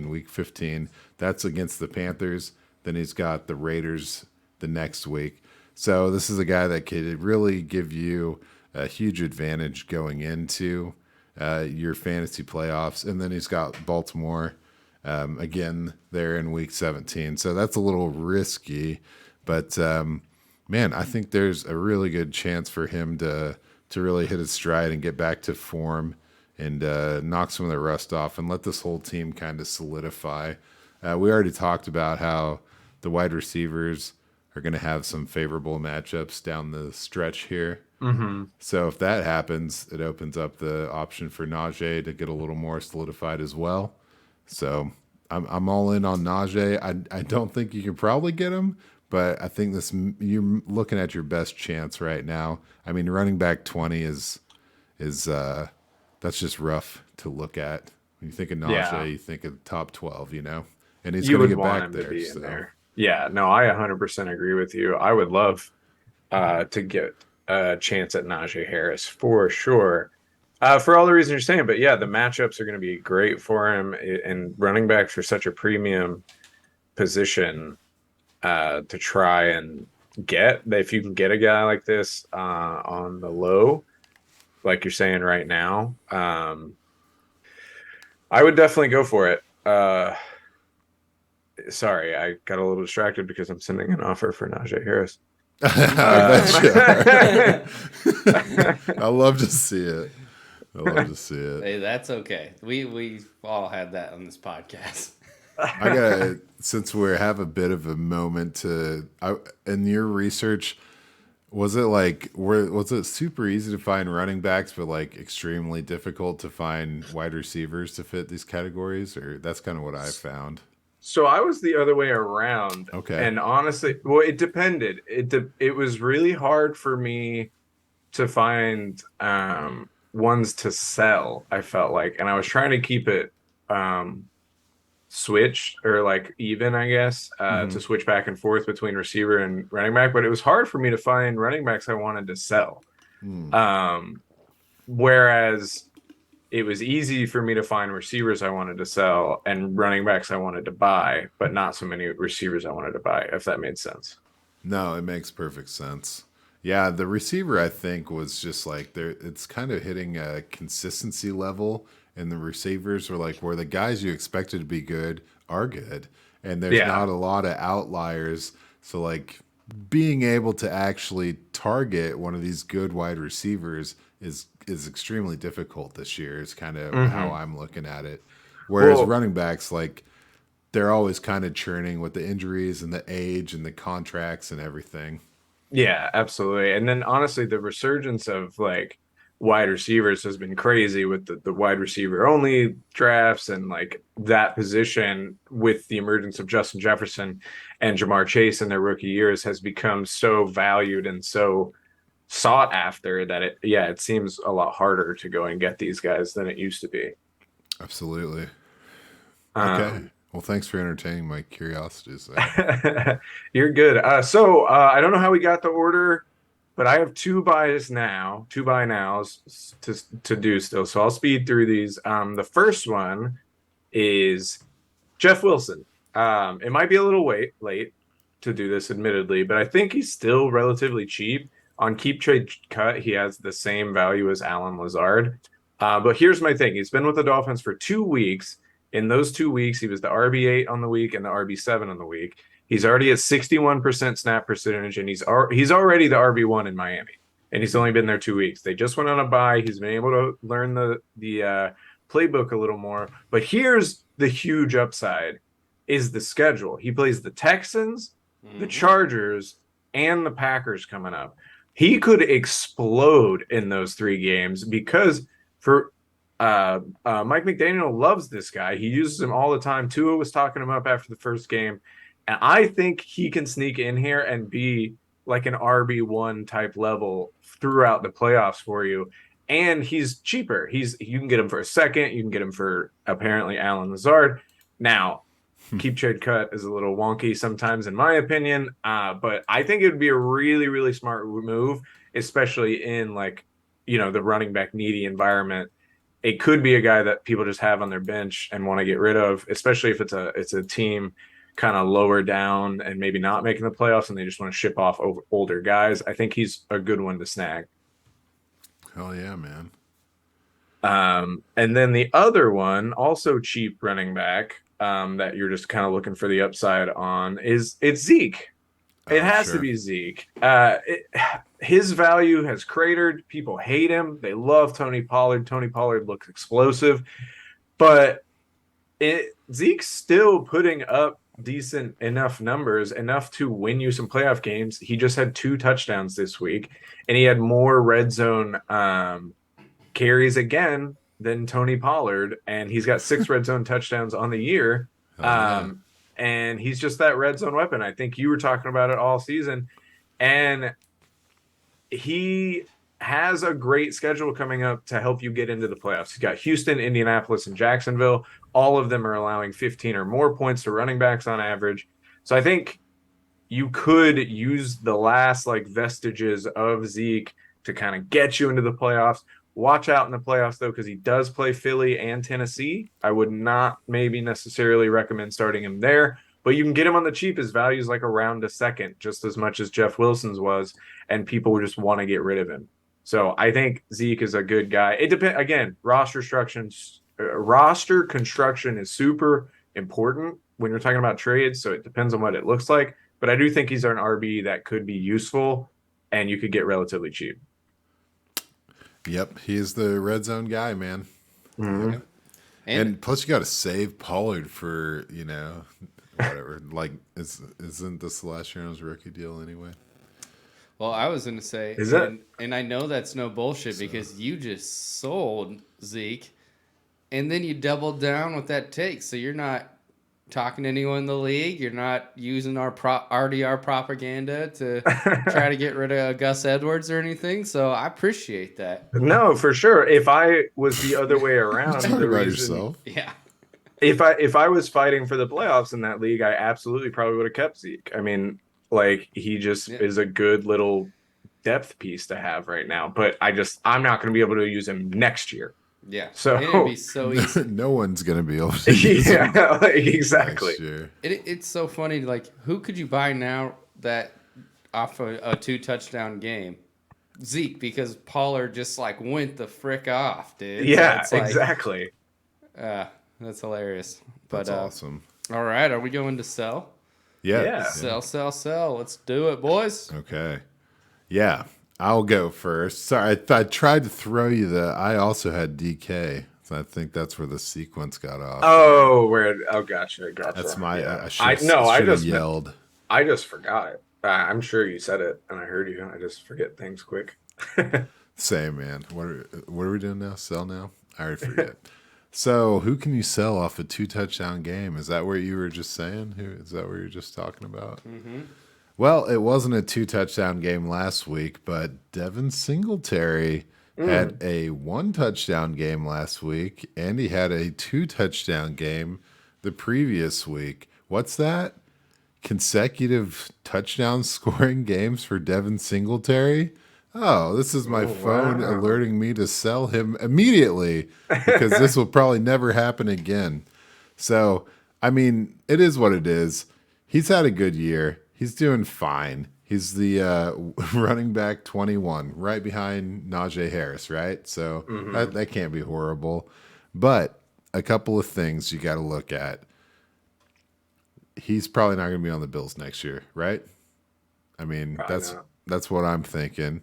week 15. That's against the Panthers. Then he's got the Raiders the next week. So this is a guy that could really give you a huge advantage going into your fantasy playoffs. And then he's got Baltimore again there in week 17. So that's a little risky. But, man, I think there's a really good chance for him to really hit his stride and get back to form and knock some of the rust off and let this whole team kind of solidify. We already talked about how the wide receivers are going to have some favorable matchups down the stretch here. So if that happens, it opens up the option for Najee to get a little more solidified as well. So I'm all in on Najee. I don't think you can probably get him, but I think you're looking at your best chance right now. I mean, running back 20 is that's just rough to look at. When you think of Najee, you think of top 12, and he's going to get back there. In there. Yeah, no, I 100% agree with you. I would love to get a chance at Najee Harris for sure, for all the reasons you're saying. But yeah, the matchups are going to be great for him, and running backs are such a premium position to try and get. If you can get a guy like this on the low, like you're saying right now, I would definitely go for it. Sorry, I got a little distracted because I'm sending an offer for Najee Harris. I love to see it. Hey, that's okay. We all had that on this podcast. Since we have a bit of a moment in your research, was it super easy to find running backs, but like extremely difficult to find wide receivers to fit these categories? Or that's kind of what I found. So I was the other way around. Okay. And honestly, well, it depended. It was really hard for me to find ones to sell, I felt like. And I was trying to keep it switched or like even, I guess, to switch back and forth between receiver and running back. But it was hard for me to find running backs I wanted to sell. Whereas it was easy for me to find receivers I wanted to sell and running backs I wanted to buy, but not so many receivers I wanted to buy, if that made sense. No, it makes perfect sense. Yeah, the receiver, I think, was just like it's kind of hitting a consistency level, and the receivers are like where the guys you expected to be good are good, and there's not a lot of outliers. So like being able to actually target one of these good wide receivers is extremely difficult this year. Is kind of how I'm looking at it. Whereas running backs, like they're always kind of churning with the injuries and the age and the contracts and everything. Yeah, absolutely. And then honestly, the resurgence of like wide receivers has been crazy with the wide receiver only drafts, and like that position with the emergence of Justin Jefferson and Jamar Chase in their rookie years has become so valued and so sought after that it seems a lot harder to go and get these guys than it used to be. Absolutely. Okay. Well, thanks for entertaining my curiosities there. You're good. So I don't know how we got the order, but I have two buy nows to do still. So I'll speed through these. The first one is Jeff Wilson. It might be a little late to do this, admittedly, but I think he's still relatively cheap. On Keep Trade Cut, he has the same value as Allen Lazard. But here's my thing. He's been with the Dolphins for 2 weeks. In those 2 weeks, he was the RB8 on the week and the RB7 on the week. He's already at 61% snap percentage, and he's already the RB1 in Miami. And he's only been there 2 weeks. They just went on a bye. He's been able to learn the playbook a little more. But here's the huge upside is the schedule. He plays the Texans, the Chargers, and the Packers coming up. He could explode in those 3 games because for Mike McDaniel loves this guy. He uses him all the time. Tua was talking him up after the first game. And I think he can sneak in here and be like an RB1 type level throughout the playoffs for you. And he's cheaper. You can get him for a second. You can get him for apparently Allen Lazard. Now, Keep Trade Cut is a little wonky sometimes, in my opinion. But I think it would be a really, really smart move, especially in the running back needy environment. It could be a guy that people just have on their bench and want to get rid of, especially if it's a team kind of lower down and maybe not making the playoffs and they just want to ship off older guys. I think he's a good one to snag. Hell yeah, man. And then the other one, also cheap running back, that you're just kind of looking for the upside on it's Zeke. It has to be Zeke. His value has cratered. People hate him. They love Tony Pollard. Tony Pollard looks explosive, but Zeke's still putting up decent enough numbers, enough to win you some playoff games. He just had 2 touchdowns this week, and he had more red zone carries again than Tony Pollard, and he's got 6 red zone touchdowns on the year. And he's just that red zone weapon. I think you were talking about it all season, and he has a great schedule coming up to help you get into the playoffs. He's got Houston, Indianapolis, and Jacksonville. All of them are allowing 15 or more points to running backs on average. So I think you could use the last vestiges of Zeke to kind of get you into the playoffs. Watch out in the playoffs, though, because he does play Philly and Tennessee. I would not maybe necessarily recommend starting him there, but you can get him on the cheap. His value is around a second, just as much as Jeff Wilson's was, and people would just want to get rid of him. So I think Zeke is a good guy. It depends. Again, roster construction is super important when you're talking about trades, so it depends on what it looks like. But I do think he's an RB that could be useful, and you could get relatively cheap. Yep, he's the red zone guy, man. Mm-hmm. And plus, you got to save Pollard for whatever. Isn't this the last year on his rookie deal anyway? Well, I was going to say, and I know that's no bullshit because you just sold Zeke, and then you doubled down with that take. So you're not talking to anyone in the league. You're not using our RDR propaganda to try to get rid of Gus Edwards or anything. So I appreciate that. No, for sure. If I was the other way around, yourself. Yeah. If I was fighting for the playoffs in that league, I absolutely probably would have kept Zeke. I mean, he just is a good little depth piece to have right now. But I'm not going to be able to use him next year. Yeah. So it'd be so easy. No one's going to be able to use him exactly. next year. It's so funny. Who could you buy now that off a 2-touchdown game? Zeke, because Pollard just went the frick off, dude. Yeah, so exactly. That's hilarious. That's awesome. All right, are we going to sell? Yeah. Sell. Let's do it, boys. Okay. Yeah, I'll go first. Sorry, I tried to throw you I also had DK. So I think that's where the sequence got off. Gotcha. That's my. Yeah. I just yelled. I just forgot it. I'm sure you said it, and I heard you. I just forget things quick. Same, man. What are we doing now? Sell now? I already forget. So, who can you sell off a 2 touchdown game? Is that what you were just saying? Who is that what you were just talking about? Mm-hmm. Well, it wasn't a 2 touchdown game last week, but Devin Singletary had a 1 touchdown game last week, and he had a 2 touchdown game the previous week. What's that? Consecutive touchdown scoring games for Devin Singletary? Oh, this is my phone wow. alerting me to sell him immediately because this will probably never happen again. So, I mean, it is what it is. He's had a good year. He's doing fine. He's the running back 21, right behind Najee Harris, right? So that can't be horrible. But a couple of things you got to look at. He's probably not going to be on the Bills next year, right? I mean, Probably not. that's what I'm thinking.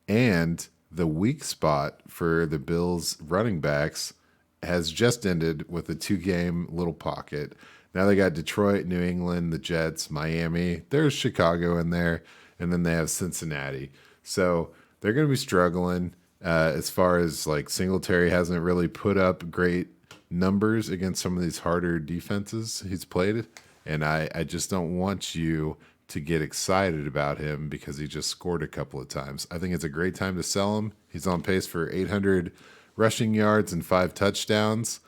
And the weak spot for the Bills running backs has just ended with a 2 game little pocket. Now they got Detroit, New England, the Jets, Miami. There's Chicago in there, and then they have Cincinnati. So they're going to be struggling as far as like Singletary hasn't really put up great numbers against some of these harder defenses he's played. And I just don't want you to get excited about him because he just scored a couple of times. I think it's a great time to sell him. He's on pace for 800 rushing yards and 5 touchdowns,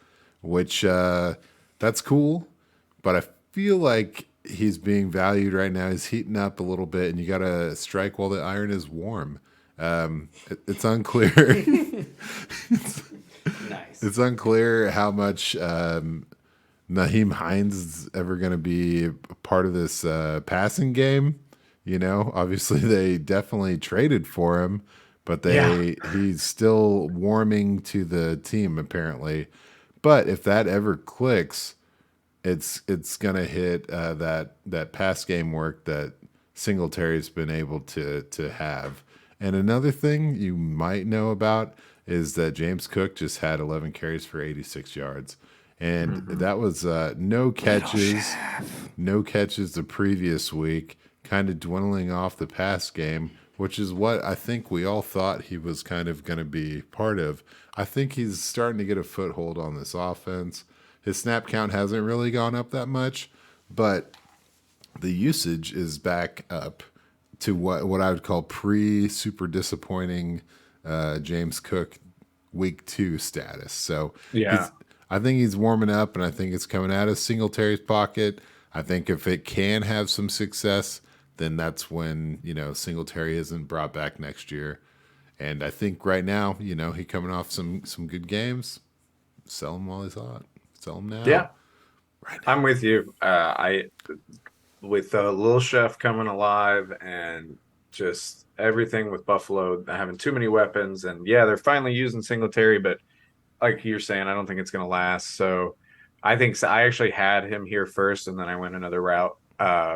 which that's cool. But I feel like he's being valued right now. He's heating up a little bit, and you got to strike while the iron is warm. It's unclear. Nice. It's unclear how much Naheem Hines is ever going to be a part of this passing game. You know, obviously they definitely traded for him, but he's still warming to the team apparently. But if that ever clicks, it's gonna hit that pass game work that Singletary's been able to have. And another thing you might know about is that James Cook just had 11 carries for 86 yards. And that was no catches the previous week, kind of dwindling off the pass game, which is what I think we all thought he was kind of going to be part of. I think he's starting to get a foothold on this offense. His snap count hasn't really gone up that much, but the usage is back up to what I would call pre-super disappointing James Cook week 2 status. So I think he's warming up, and I think it's coming out of Singletary's pocket. I think if it can have some success, then that's when, Singletary isn't brought back next year. And I think right now, he coming off some good games. Sell him while he's hot. Sell him now. Yeah, Right now. I'm with you. With Lil Chef coming alive and just everything with Buffalo having too many weapons, and they're finally using Singletary, but like you're saying, I don't think it's going to last. So I actually had him here first, and then I went another route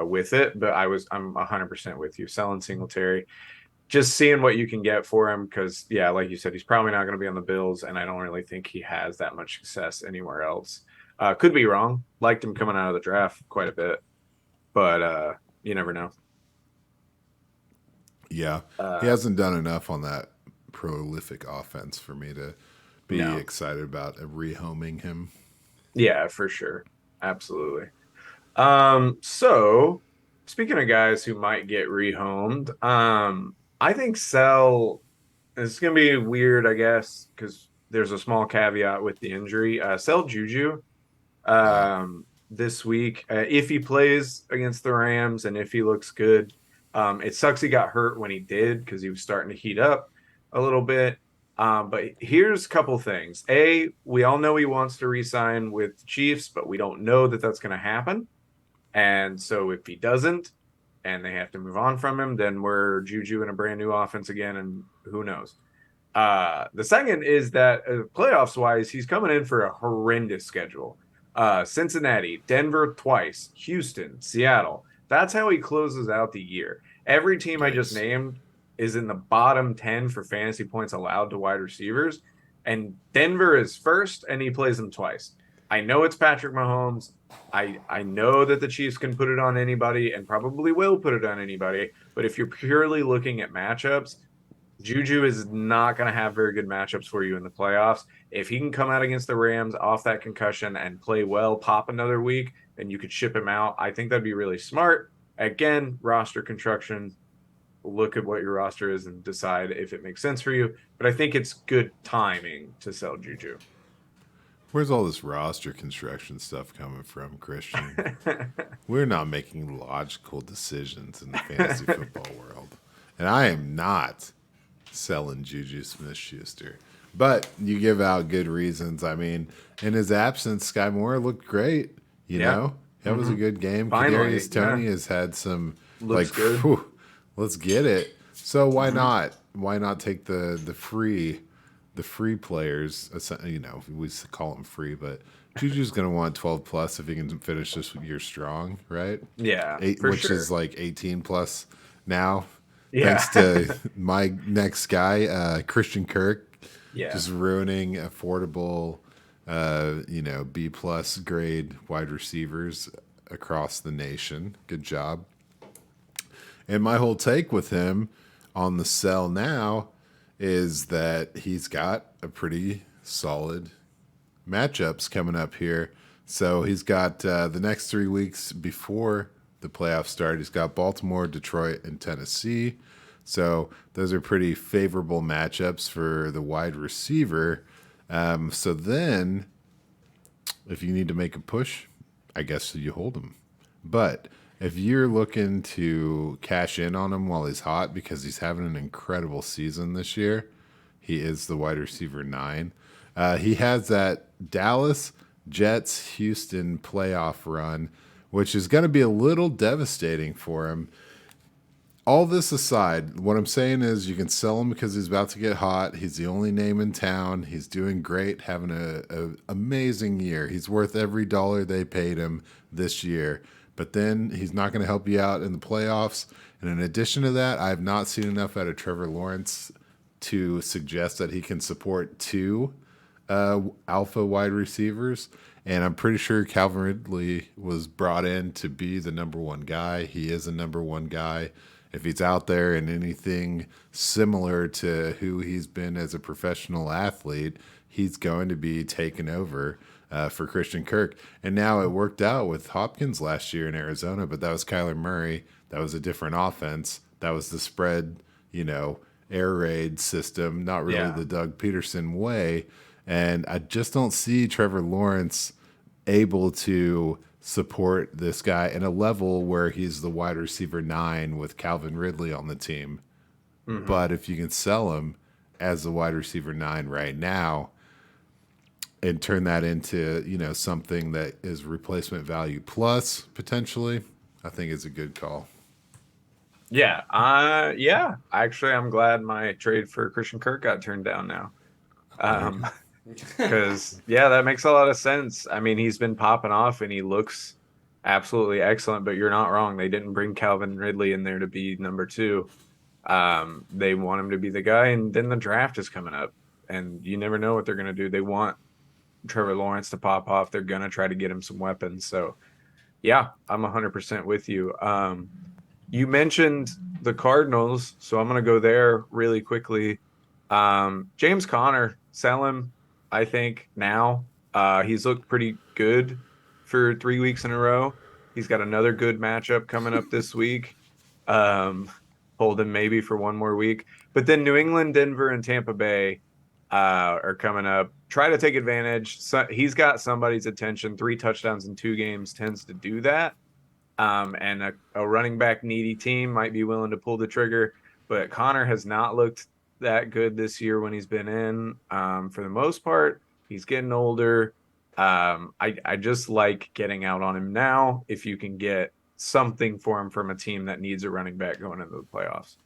with it. But I'm 100% with you. Selling Singletary, just seeing what you can get for him, because like you said, he's probably not going to be on the Bills, and I don't really think he has that much success anywhere else. Could be wrong. Liked him coming out of the draft quite a bit, but you never know. Yeah, he hasn't done enough on that prolific offense for me to be excited about rehoming him. Yeah, for sure. Absolutely. So speaking of guys who might get rehomed, I think sell is going to be weird, I guess, because there's a small caveat with the injury. Sell Juju this week if he plays against the Rams and if he looks good. It sucks he got hurt when he did because he was starting to heat up a little bit. But here's a couple things. A, we all know he wants to re-sign with the Chiefs, but we don't know that that's going to happen. And so if he doesn't and they have to move on from him, then we're Juju in a brand new offense again, and who knows. The second is that playoffs-wise, he's coming in for a horrendous schedule. Cincinnati, Denver twice, Houston, Seattle. That's how he closes out the year. Every team I just named is in the bottom 10 for fantasy points allowed to wide receivers. And Denver is first, and he plays them twice. I know it's Patrick Mahomes. I know that the Chiefs can put it on anybody and probably will put it on anybody. But if you're purely looking at matchups, Juju is not going to have very good matchups for you in the playoffs. If he can come out against the Rams off that concussion and play well, pop another week, and you could ship him out, I think that'd be really smart. Again, roster construction. Look at what your roster is and decide if it makes sense for you. But I think it's good timing to sell Juju. Where's all this roster construction stuff coming from, Christian? We're not making logical decisions in the fantasy football world. And I am not selling Juju Smith-Schuster. But you give out good reasons. I mean, in his absence, Sky Moore looked great. You know? That was a good game. Finally, Kadarius Toney has had some, Looks good. Whew, let's get it. So why not? Why not take the free players? You know, we call them free, but Juju's going to want 12 plus if he can finish this year strong, right? Yeah, Which is like 18 plus now. Yeah. Thanks to my next guy, Christian Kirk, just ruining affordable, B plus grade wide receivers across the nation. Good job. And my whole take with him on the sell now is that he's got a pretty solid matchups coming up here. So he's got the next 3 weeks before the playoffs start. He's got Baltimore, Detroit, and Tennessee. So those are pretty favorable matchups for the wide receiver. So then if you need to make a push, I guess you hold him. But if you're looking to cash in on him while he's hot because he's having an incredible season this year, he is the wide receiver 9. He has that Dallas, Jets, Houston playoff run, which is going to be a little devastating for him. All this aside, what I'm saying is you can sell him because he's about to get hot. He's the only name in town. He's doing great, having an amazing year. He's worth every dollar they paid him this year. But then he's not going to help you out in the playoffs. And in addition to that, I have not seen enough out of Trevor Lawrence to suggest that he can support 2 alpha wide receivers. And I'm pretty sure Calvin Ridley was brought in to be the number 1 guy. He is a number 1 guy. If he's out there in anything similar to who he's been as a professional athlete, he's going to be taken over for Christian Kirk. And now it worked out with Hopkins last year in Arizona, but that was Kyler Murray. That was a different offense. That was the spread, air raid system, not really the Doug Peterson way. And I just don't see Trevor Lawrence able to support this guy in a level where he's the wide receiver 9 with Calvin Ridley on the team. Mm-hmm. But if you can sell him as the wide receiver 9 right now and turn that into, something that is replacement value plus potentially, I think it's a good call. Yeah. Actually, I'm glad my trade for Christian Kirk got turned down now. Because that makes a lot of sense. I mean, he's been popping off and he looks absolutely excellent, but you're not wrong. They didn't bring Calvin Ridley in there to be number 2. They want him to be the guy, and then the draft is coming up and you never know what they're going to do. They want Trevor Lawrence to pop off. They're going to try to get him some weapons. So I'm 100% with you. You mentioned the Cardinals, so I'm going to go there really quickly. James Conner, sell him. I think now he's looked pretty good for 3 weeks in a row. He's got another good matchup coming up this week. Hold him maybe for 1 more week. But then New England, Denver, and Tampa Bay are coming up. Try to take advantage. So he's got somebody's attention. 3 touchdowns in 2 games tends to do that. And a running back needy team might be willing to pull the trigger. But Conner has not looked that good this year when he's been in. For the most part, he's getting older. I just like getting out on him now if you can get something for him from a team that needs a running back going into the playoffs.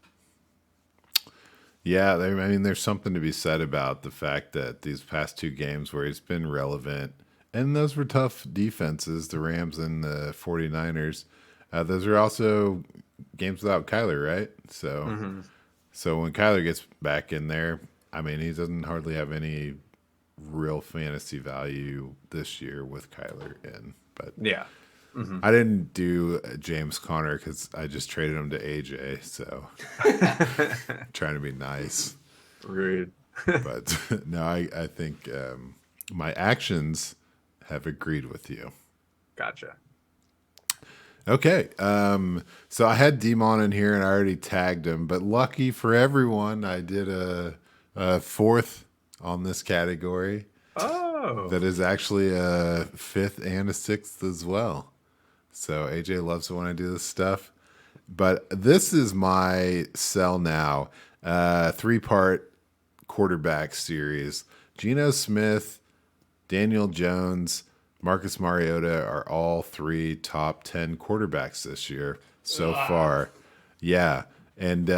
Yeah, there's something to be said about the fact that these past 2 games where he's been relevant, and those were tough defenses, the Rams and the 49ers. Those are also games without Kyler, right? So So when Kyler gets back in there, he doesn't hardly have any real fantasy value this year with Kyler in. But I didn't do James Conner because I just traded him to AJ. So trying to be nice. Rude. But no, I think my actions have agreed with you. Gotcha. Okay. So I had Demon in here and I already tagged him, but lucky for everyone, I did a fourth on this category. Oh. That is actually a fifth and a sixth as well. So AJ loves it when I do this stuff. But this is my sell now. 3-part quarterback series. Geno Smith, Daniel Jones, Marcus Mariota are all 3 top 10 quarterbacks this year so far. Yeah. And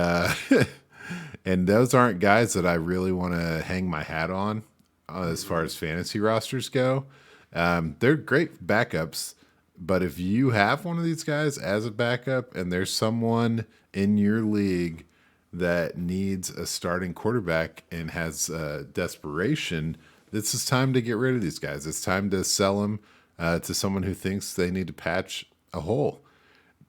and those aren't guys that I really want to hang my hat on as far as fantasy rosters go. They're great backups, but if you have one of these guys as a backup and there's someone in your league that needs a starting quarterback and has desperation, this is time to get rid of these guys. It's time to sell them to someone who thinks they need to patch a hole.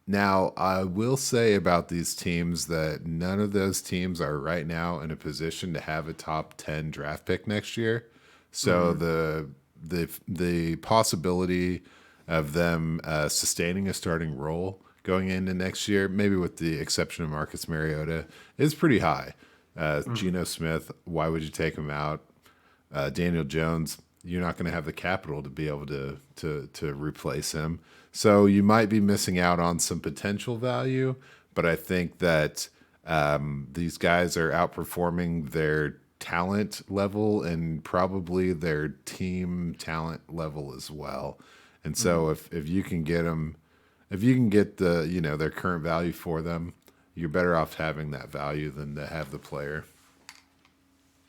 Now, I will say about these teams that none of those teams are right now in a position to have a top 10 draft pick next year. So the possibility of them sustaining a starting role going into next year, maybe with the exception of Marcus Mariota, is pretty high. Geno Smith, why would you take him out? Daniel Jones, you're not going to have the capital to be able to replace him. So you might be missing out on some potential value, but I think that these guys are outperforming their talent level and probably their team talent level as well. And so if you can get them, if you can get the, their current value for them, you're better off having that value than to have the player.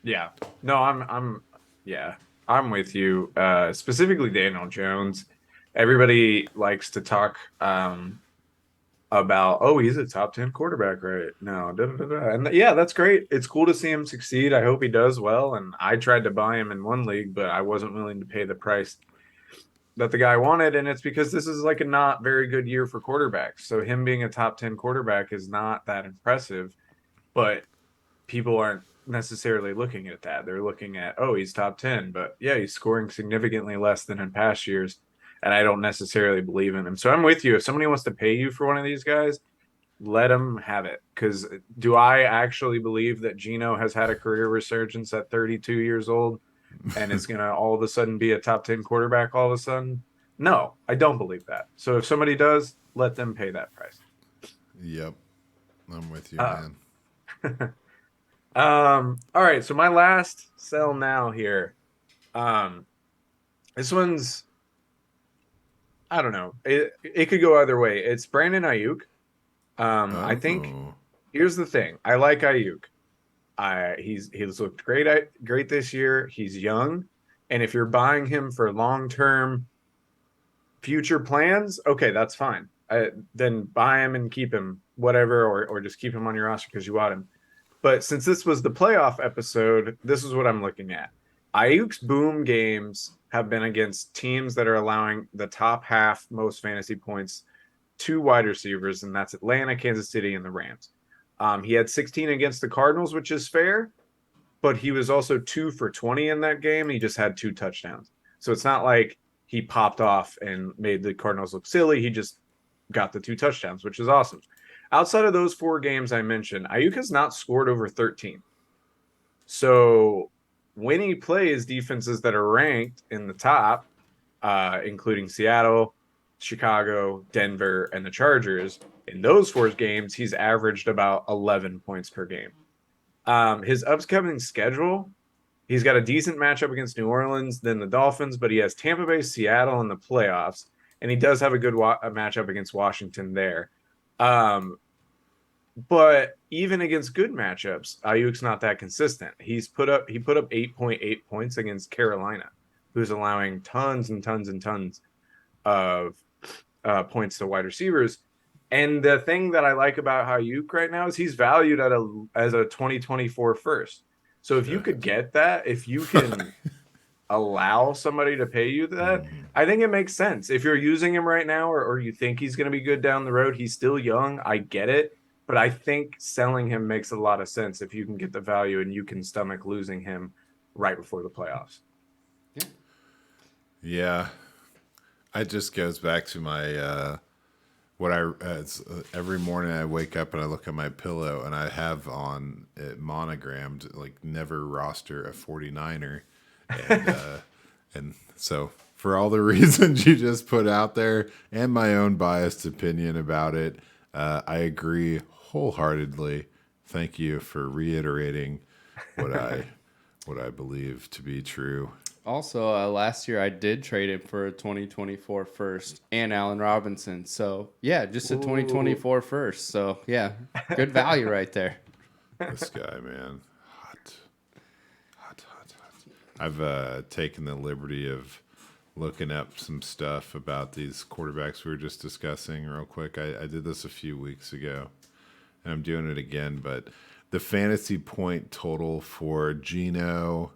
Yeah. No, I'm with you. Specifically Daniel Jones. Everybody likes to talk about, oh, he's a top 10 quarterback right now. Da, da, da, da. And yeah, that's great. It's cool to see him succeed. I hope he does well. And I tried to buy him in one league, but I wasn't willing to pay the price that the guy wanted. And it's because this is like a not very good year for quarterbacks. So him being a top 10 quarterback is not that impressive, but people aren't necessarily looking at that. They're looking at, oh, he's top 10, but yeah, he's scoring significantly less than in past years. And I don't necessarily believe in him. So I'm with you. If somebody wants to pay you for one of these guys, let them have it. Because do I actually believe that Geno has had a career resurgence at 32 years old and is going to all of a sudden be a top 10 quarterback all of a sudden? No, I don't believe that. So if somebody does, let them pay that price. Yep. I'm with you, man. All right. So my last sell now here. This one's, I don't know. It could go either way. It's Brandon Ayuk. I think here's the thing. I like Ayuk. He's looked great this year. He's young, and if you're buying him for long-term future plans, okay, that's fine. Then buy him and keep him, whatever, or just keep him on your roster because you want him. But since this was the playoff episode, this is what I'm looking at. Ayuk's boom games have been against teams that are allowing the top half most fantasy points to wide receivers, and that's Atlanta, Kansas City, and the Rams. He had 16 against the Cardinals, which is fair, but he was also 2 for 20 in that game. He just had 2 touchdowns. So it's not like he popped off and made the Cardinals look silly. He just got the 2 touchdowns, which is awesome. Outside of those 4 games I mentioned, Ayuk has not scored over 13. So when he plays defenses that are ranked in the top, including Seattle, Chicago, Denver, and the Chargers, in those 4 games, he's averaged about 11 points per game. His upcoming schedule, he's got a decent matchup against New Orleans, then the Dolphins, but he has Tampa Bay, Seattle in the playoffs, and he does have a good matchup against Washington there. But even against good matchups, Ayuk's not that consistent. He put up 8.8 points against Carolina, who's allowing tons and tons and tons of points to wide receivers. And the thing that I like about Ayuk right now is he's valued as a 2024 first. So if you could get that, if you can allow somebody to pay you that, I think it makes sense. If you're using him right now or you think he's going to be good down the road, he's still young. I get it. But I think selling him makes a lot of sense if you can get the value and you can stomach losing him right before the playoffs. Yeah. It just goes back to my every morning I wake up and I look at my pillow and I have on it monogrammed like never roster a 49er. And and so for all the reasons you just put out there and my own biased opinion about it, I agree wholeheartedly. Thank you for reiterating what I believe to be true. Also, last year I did trade him for a 2024 first and Allen Robinson. So, yeah, just a 2024 first. So, yeah, good value right there. This guy, man. Hot. I've taken the liberty of looking up some stuff about these quarterbacks we were just discussing real quick. I did this a few weeks ago, and I'm doing it again. But the fantasy point total for Geno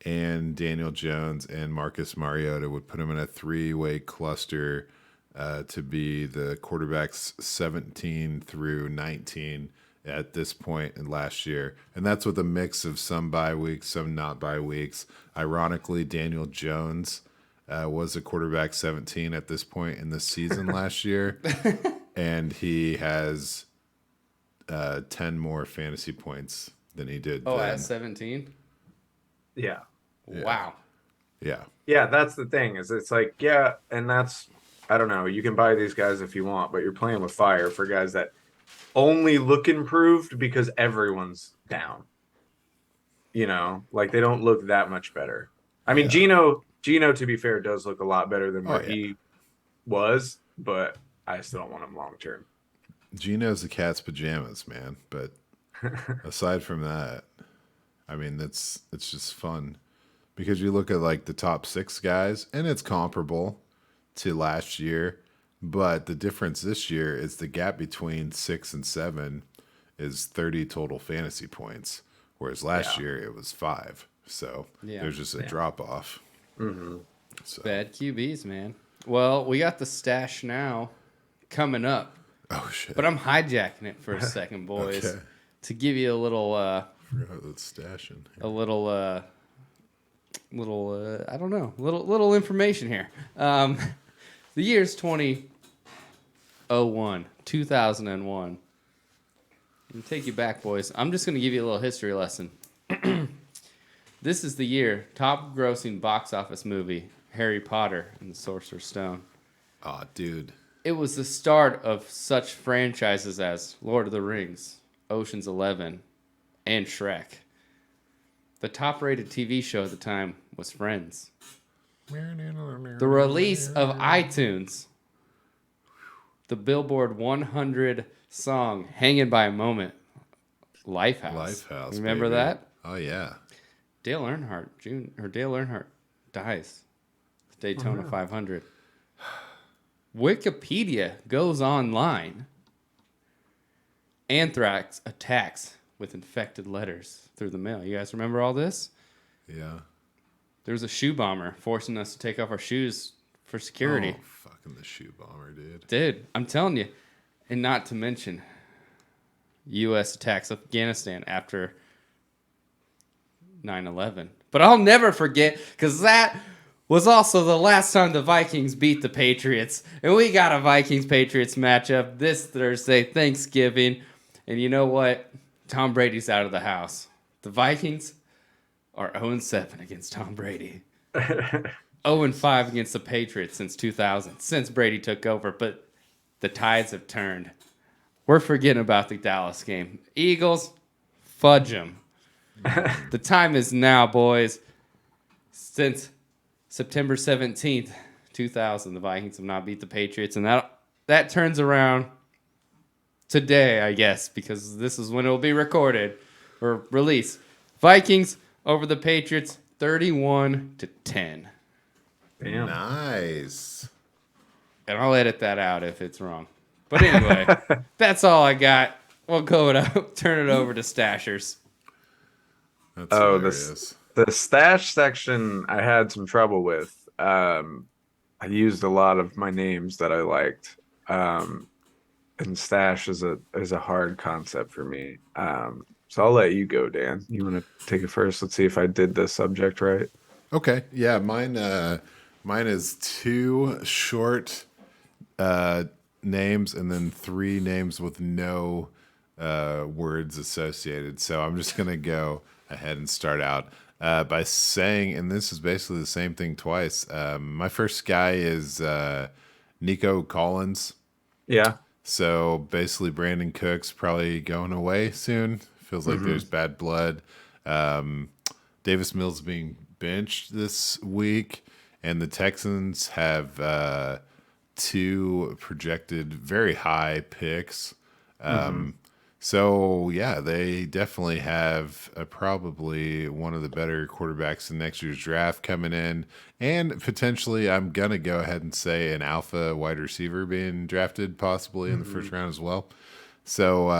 and Daniel Jones and Marcus Mariota would put him in a three-way cluster to be the quarterbacks 17 through 19 at this point in last year. And that's with a mix of some bye weeks, some not bye weeks. Ironically, Daniel Jones was a quarterback 17 at this point in the season last year. And he has 10 more fantasy points than he did then. At 17? Yeah. Wow. Yeah. Yeah, that's the thing. Is it's like, yeah, and that's, I don't know, you can buy these guys if you want, but you're playing with fire for guys that only look improved because everyone's down. You know, like they don't look that much better. I mean, Geno, to be fair, does look a lot better than what he was, but I still don't want him long term. Geno's the cat's pajamas, man. But aside from that, I mean, it's just fun because you look at like the top 6 guys and it's comparable to last year. But the difference this year is the gap between 6 and 7 is 30 total fantasy points, whereas last year it was 5. So there's just a drop off. Mm-hmm. So. Bad QBs, man. Well, we got the stash now coming up. Oh, shit. But I'm hijacking it for a second, boys, Okay. to give you a little, Forgot that's stashing. a little, I don't know, little information here. The year's 2001. And take you back, boys. I'm just going to give you a little history lesson. This is the year top grossing box office movie, Harry Potter and the Sorcerer's Stone. Oh, dude. It was the start of such franchises as Lord of the Rings, Ocean's 11, and Shrek. The top-rated TV show at the time was Friends. The release of iTunes. The Billboard 100 song, Hanging by a Moment. Lifehouse. Remember baby. that? Oh, yeah. Dale Earnhardt dies. Daytona 500. Wikipedia goes online. Anthrax attacks with infected letters through the mail. You guys remember all this? Yeah. There was a shoe bomber forcing us to take off our shoes for security. Oh, fucking the shoe bomber, dude. Dude, I'm telling you. And not to mention, U.S. attacks Afghanistan after 9/11. But I'll never forget, because that was also the last time the Vikings beat the Patriots. And we got a Vikings-Patriots matchup this Thursday, Thanksgiving. And you know what? Tom Brady's out of the house. The Vikings are 0-7 against Tom Brady. 0-5 against the Patriots since 2000, since Brady took over. But the tides have turned. We're forgetting about the Dallas game. Eagles, fudge them. The time is now, boys. Since September 17th, 2000, the Vikings have not beat the Patriots. And that turns around today, I guess, because this is when it will be recorded or released. Vikings over the Patriots, 31-10. Damn. Nice. And I'll edit that out if it's wrong. But anyway, that's all I got. We'll turn it over to Stashers. That's hilarious. The The stash section I had some trouble with. I used a lot of my names that I liked. And stash is a hard concept for me. So I'll let you go, Dan. You want to take it first? Let's see if I did the subject right. Okay. Yeah, mine is two short names and then three names with no words associated. So I'm just gonna go ahead and start out by saying, and this is basically the same thing twice. My first guy is Nico Collins. Yeah. So basically, Brandon Cooks probably going away soon. Feels like there's bad blood. Davis Mills being benched this week, and the Texans have two projected very high picks. So yeah, they definitely have probably one of the better quarterbacks in next year's draft coming in, and potentially I'm gonna go ahead and say an alpha wide receiver being drafted possibly in the first round as well. So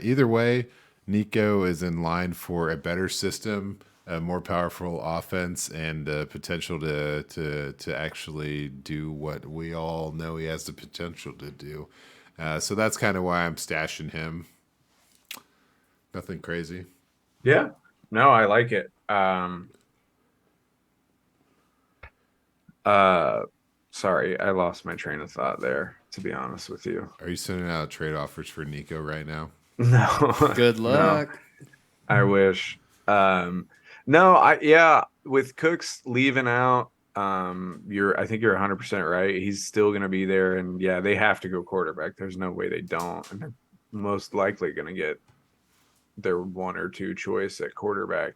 either way, Nico is in line for a better system, a more powerful offense, and potential to actually do what we all know he has the potential to do. So that's kind of why I'm stashing him. Nothing crazy. Yeah. No, I like it. Sorry, I lost my train of thought there, to be honest with you. Are you sending out trade offers for Nico right now? No. Good No, luck. I wish. No, yeah, with Cooks leaving out, I think you're 100% right. He's still gonna be there, and yeah, they have to go quarterback. There's no way they don't, and they're most likely gonna get their one or two choice at quarterback.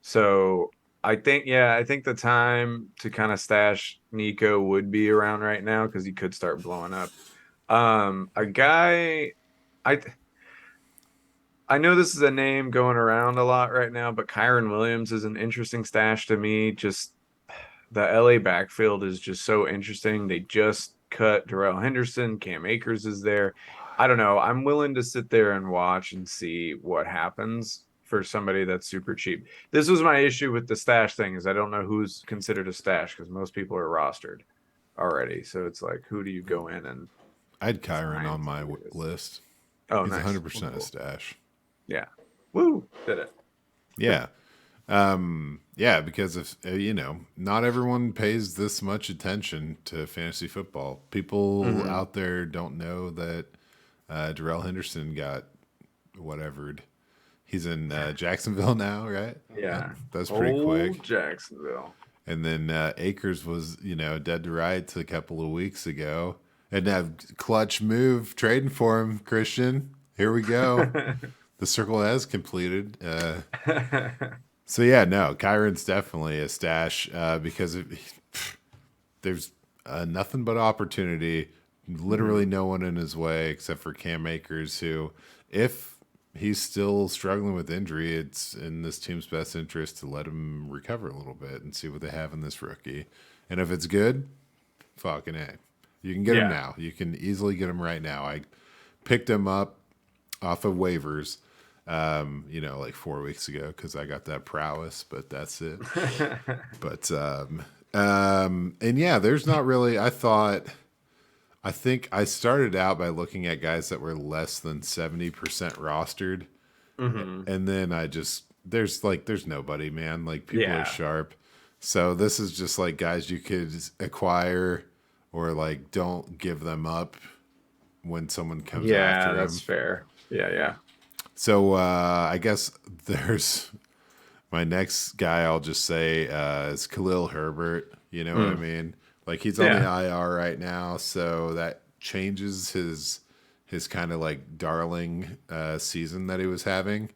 So I think the time to kind of stash Nico would be around right now because he could start blowing up. A guy, I I know this is a name going around a lot right now, but Kyron Williams is an interesting stash to me. Just the LA backfield is just so interesting. They just cut Darrell Henderson, Cam Akers is there. I don't know. I'm willing to sit there and watch and see what happens for somebody that's super cheap. This was my issue with the stash thing is I don't know who's considered a stash because most people are rostered already. So it's like, who do you go in and I had Kyron find on my who it is? list. Oh, He's nice. 100% Well, a cool. stash. Yeah. Woo! Did it. Yeah. Yeah, because if not everyone pays this much attention to fantasy football. People out there don't know that Darrell Henderson got whatevered. He's in Jacksonville now, right? Yeah. That's pretty Old quick. Jacksonville. And then Akers was, dead to rights a couple of weeks ago. And have clutch move trading for him, Christian. Here we go. The circle has completed. So yeah, no, Kyron's definitely a stash because there's nothing but opportunity. Literally no one in his way except for Cam Akers, who, if he's still struggling with injury, it's in this team's best interest to let him recover a little bit and see what they have in this rookie. And if it's good, fucking A. You can get him now. You can easily get him right now. I picked him up off of waivers, like 4 weeks ago because I got that prowess, but that's it. But and yeah, there's not really. I think I started out by looking at guys that were less than 70% rostered, and then there's nobody, man. Like people are sharp, so this is just like guys you could acquire or like don't give them up when someone comes after them. Yeah, that's fair. Yeah. So I guess there's my next guy. I'll just say is Khalil Herbert. You know what I mean? Like he's on the IR right now, so that changes his kind of like darling season that he was having.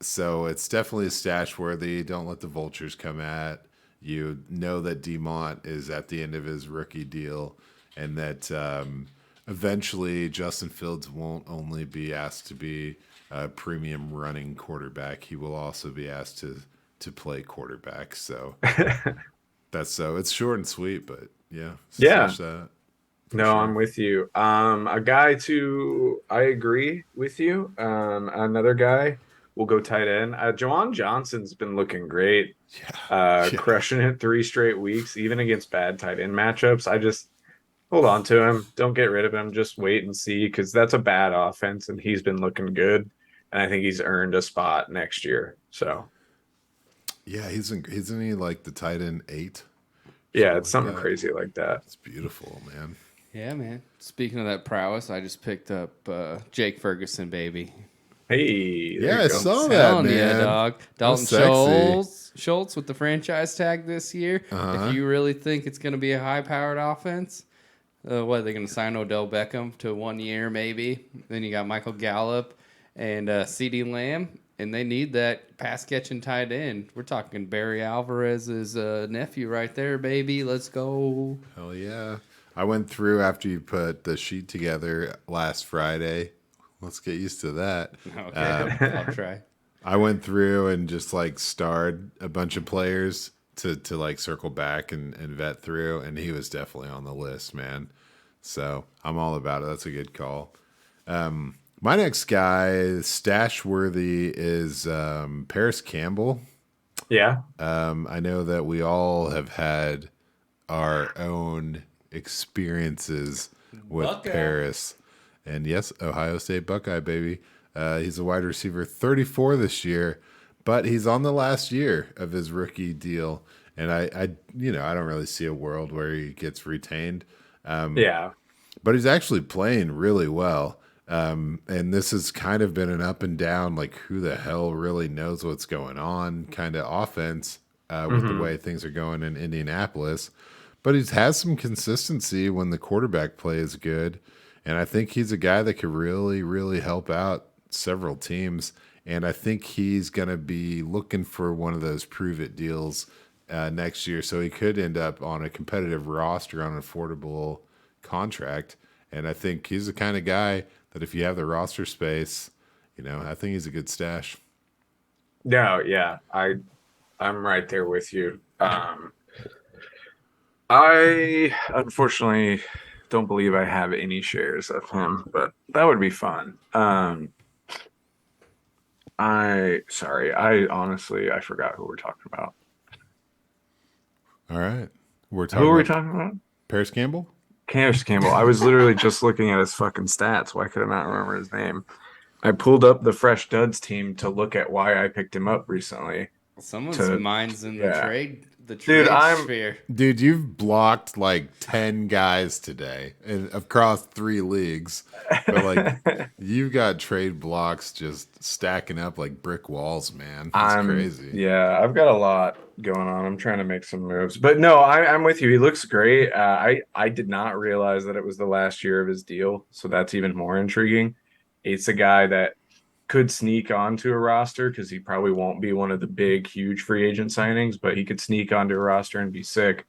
So it's definitely a stash worthy. Don't let the vultures come at you. Know that DeMont is at the end of his rookie deal, and that eventually Justin Fields won't only be asked to be a premium running quarterback. He will also be asked to play quarterback. So it's short and sweet, but yeah. Yeah. That, no, sure. I'm with you. A guy I agree with you. Another guy we'll go tight end. Jawan Johnson's been looking great, Yeah. crushing it 3 straight weeks, even against bad tight end matchups. I just hold on to him. Don't get rid of him. Just wait and see because that's a bad offense, and he's been looking good. And I think he's earned a spot next year. So Yeah, isn't he like the tight end 8? yeah, it's something that. crazy like that. It's beautiful, man. Yeah, man. Speaking of that prowess, I just picked up Jake Ferguson, baby. Hey, there Yeah, you I go. saw that, Telling you, man. dog. Dalton Sexy. Schultz with the franchise tag this year. If you really think it's going to be a high-powered offense, what, are they going to sign Odell Beckham to 1 year maybe? Then you got Michael Gallup and CeeDee Lamb, and they need that pass-catching tight end. We're talking Barry Alvarez's nephew right there, baby. Let's go. Hell yeah. I went through after you put the sheet together last Friday. Let's get used to that. Okay, I'll try. I went through and just like starred a bunch of players to like circle back and vet through, and he was definitely on the list, man. So I'm all about it. That's a good call. My next guy, stash worthy, is Paris Campbell. Yeah. I know that we all have had our own experiences with Buckeye. Paris. And yes, Ohio State Buckeye, baby. He's a wide receiver 34 this year, but he's on the last year of his rookie deal. And I don't really see a world where he gets retained. Yeah. But he's actually playing really well. And this has kind of been an up and down, like who the hell really knows what's going on kind of offense with the way things are going in Indianapolis. But he has some consistency when the quarterback play is good. And I think he's a guy that could really, really help out several teams. And I think he's going to be looking for one of those prove it deals next year. So he could end up on a competitive roster on an affordable contract. And I think he's the kind of guy that if you have the roster space, I think he's a good stash. No, yeah. I'm right there with you. I unfortunately don't believe I have any shares of him, but that would be fun. I honestly I forgot who we're talking about. All right. We're Who are we talking talking about? Paris Campbell? Paris Campbell. I was literally just looking at his fucking stats. Why could I not remember his name? I pulled up the Fresh Duds team to look at why I picked him up recently. Someone's To- mind's in yeah. the trade I'm- sphere. Dude, you've blocked like 10 guys today across 3 leagues. But like you've got trade blocks just stacking up like brick walls, man. That's crazy. Yeah, I've got a lot going on. I'm trying to make some moves. But no, I'm with you. He looks great. I did not realize that it was the last year of his deal. So that's even more intriguing. It's a guy that could sneak onto a roster because he probably won't be one of the big, huge free agent signings, but he could sneak onto a roster and be sick.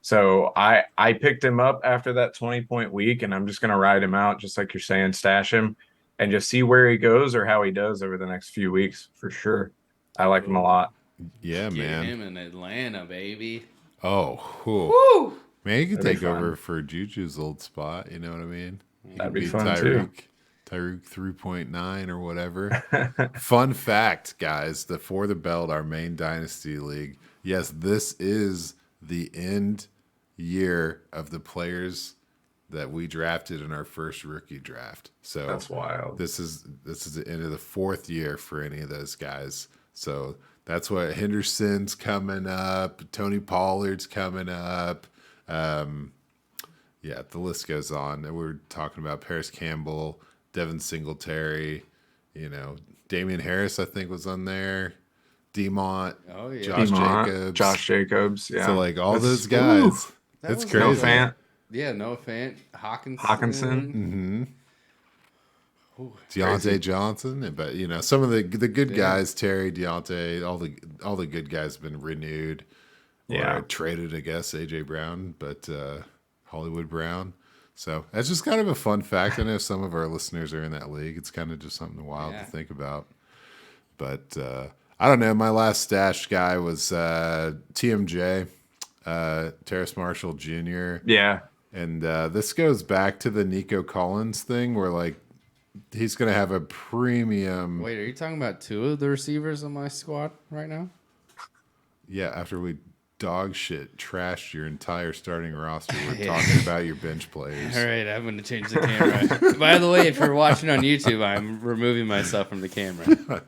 So I picked him up after that 20-point week, and I'm just going to ride him out, just like you're saying, stash him, and just see where he goes or how he does over the next few weeks for sure. I like him a lot. Yeah, Get man. him in Atlanta, baby. Oh, whew. Woo! Man, he could That'd be take over fun. for Juju's old spot. You know what I mean? He That'd could be fun, too. Tyreek 3.9 or whatever. Fun fact, guys, For the Belt, our main Dynasty league. Yes, this is the end year of the players that we drafted in our first rookie draft. So That's wild. this is the end of the 4th year for any of those guys. So that's what Henderson's coming up, Tony Pollard's coming up. Yeah, the list goes on. And we're talking about Paris Campbell, Devin Singletary, Damian Harris, I think, was on there. Demont, Oh, yeah. Josh Demont, Jacobs. Josh Jacobs. Yeah. So like all That's- those guys. Ooh. It's was crazy. No Fant. Yeah, no Fant. Hawkinson. Hawkinson. Deontay Crazy. Johnson, but some of the good guys, Terry, Deontay, all the good guys have been renewed or Yeah. traded, I guess, AJ Brown, but Hollywood Brown. So that's just kind of a fun fact. I know some of our listeners are in that league. It's kind of just something wild to think about. But I don't know. My last stash guy was TMJ, Terrace Marshall Jr. Yeah. And this goes back to the Nico Collins thing where, like, he's going to have a premium. Wait, are you talking about two of the receivers on my squad right now? Yeah, after we dog shit trashed your entire starting roster, we're talking about your bench players. All right, I'm going to change the camera. By the way, if you're watching on YouTube, I'm removing myself from the camera.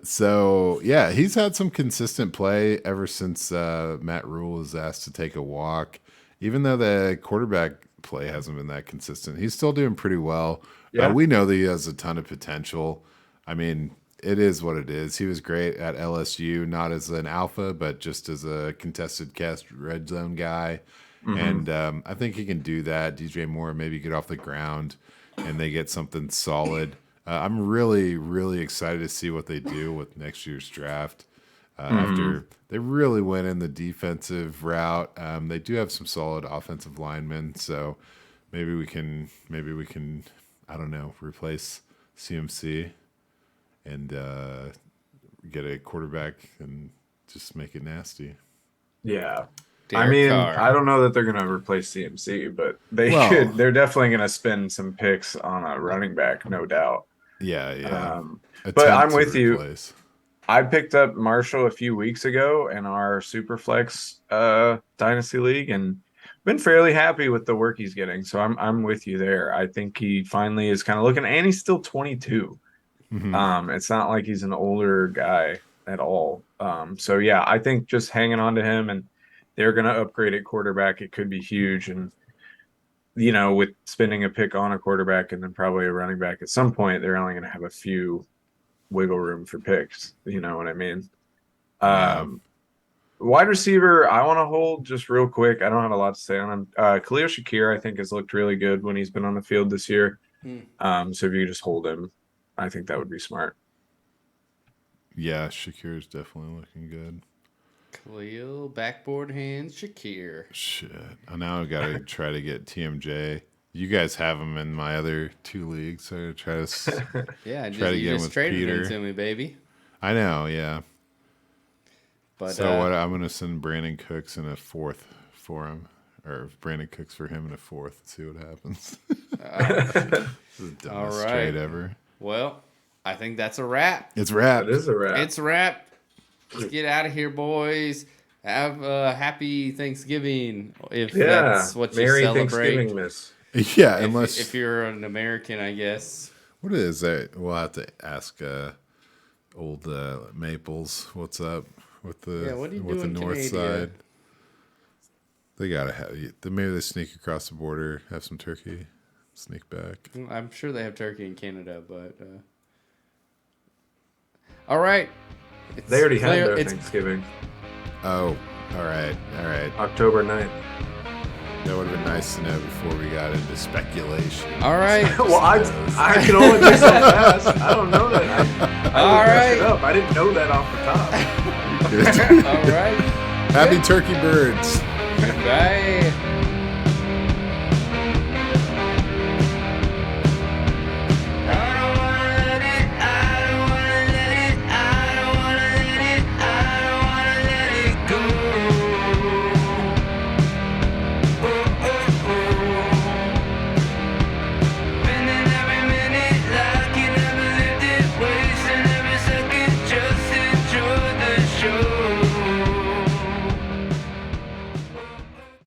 So yeah, he's had some consistent play ever since Matt Rule was asked to take a walk. Even though the quarterback play hasn't been that consistent, he's still doing pretty well. Yeah. We know that he has a ton of potential. I mean, it is what it is. He was great at LSU, not as an alpha, but just as a contested catch red zone guy. And I think he can do that. DJ Moore maybe get off the ground and they get something solid. I'm really, really excited to see what they do with next year's draft. After they really went in the defensive route, they do have some solid offensive linemen. So maybe we can, I don't know, replace CMC and get a quarterback and just make it nasty. Yeah. Derek I mean, Carr. I don't know that they're going to replace CMC, but they're definitely going to spend some picks on a running back, no doubt. Yeah. But I'm with you. Replace. I picked up Marshall a few weeks ago in our Superflex Dynasty League and been fairly happy with the work he's getting. So I'm with you there. I think he finally is kind of looking, and he's still 22. It's not like he's an older guy at all. So yeah, I think just hanging on to him, and they're going to upgrade at quarterback. It could be huge. And, you know, with spending a pick on a quarterback and then probably a running back at some point, they're only going to have a few wiggle room for picks. You know what I mean? Wide receiver, I want to hold just real quick. I don't have a lot to say on him. Khalil Shakir, I think, has looked really good when he's been on the field this year. So if you just hold him, I think that would be smart. Yeah, Shakir's definitely looking good. Khalil, backboard hands, Shakir. Shit. I now got to try to get TMJ. You guys have him in my other two leagues, so I try to Yeah, try to you get him just with traded Peter. him to me, baby. I know, yeah. But So what? I'm gonna send Brandon Cooks in a fourth for him, or Brandon Cooks for him in a fourth. See what happens. This is the dumbest All right. trade ever. Well, I think that's a wrap. It's wrapped. That is a wrap. It's a wrap. Let's get out of here, boys. Have a happy Thanksgiving if that's what you Merry celebrate. Thanksgiving, miss. Yeah, If, unless if you're an American, I guess. what is that? We'll have to ask old Maples. What's up with the Yeah, what do you with do the in north Canada? side? They gotta have. Maybe they sneak across the border, have some turkey, sneak back. I'm sure they have turkey in Canada, but all right. They already had clear- their it's Thanksgiving, Oh, all right. October 9th. That would have been nice to know before we got into speculation. All right. Well, I can only do so fast. I don't know that. I All looked that right. shit up. I didn't know that off the top. All right. Happy turkey birds. Bye.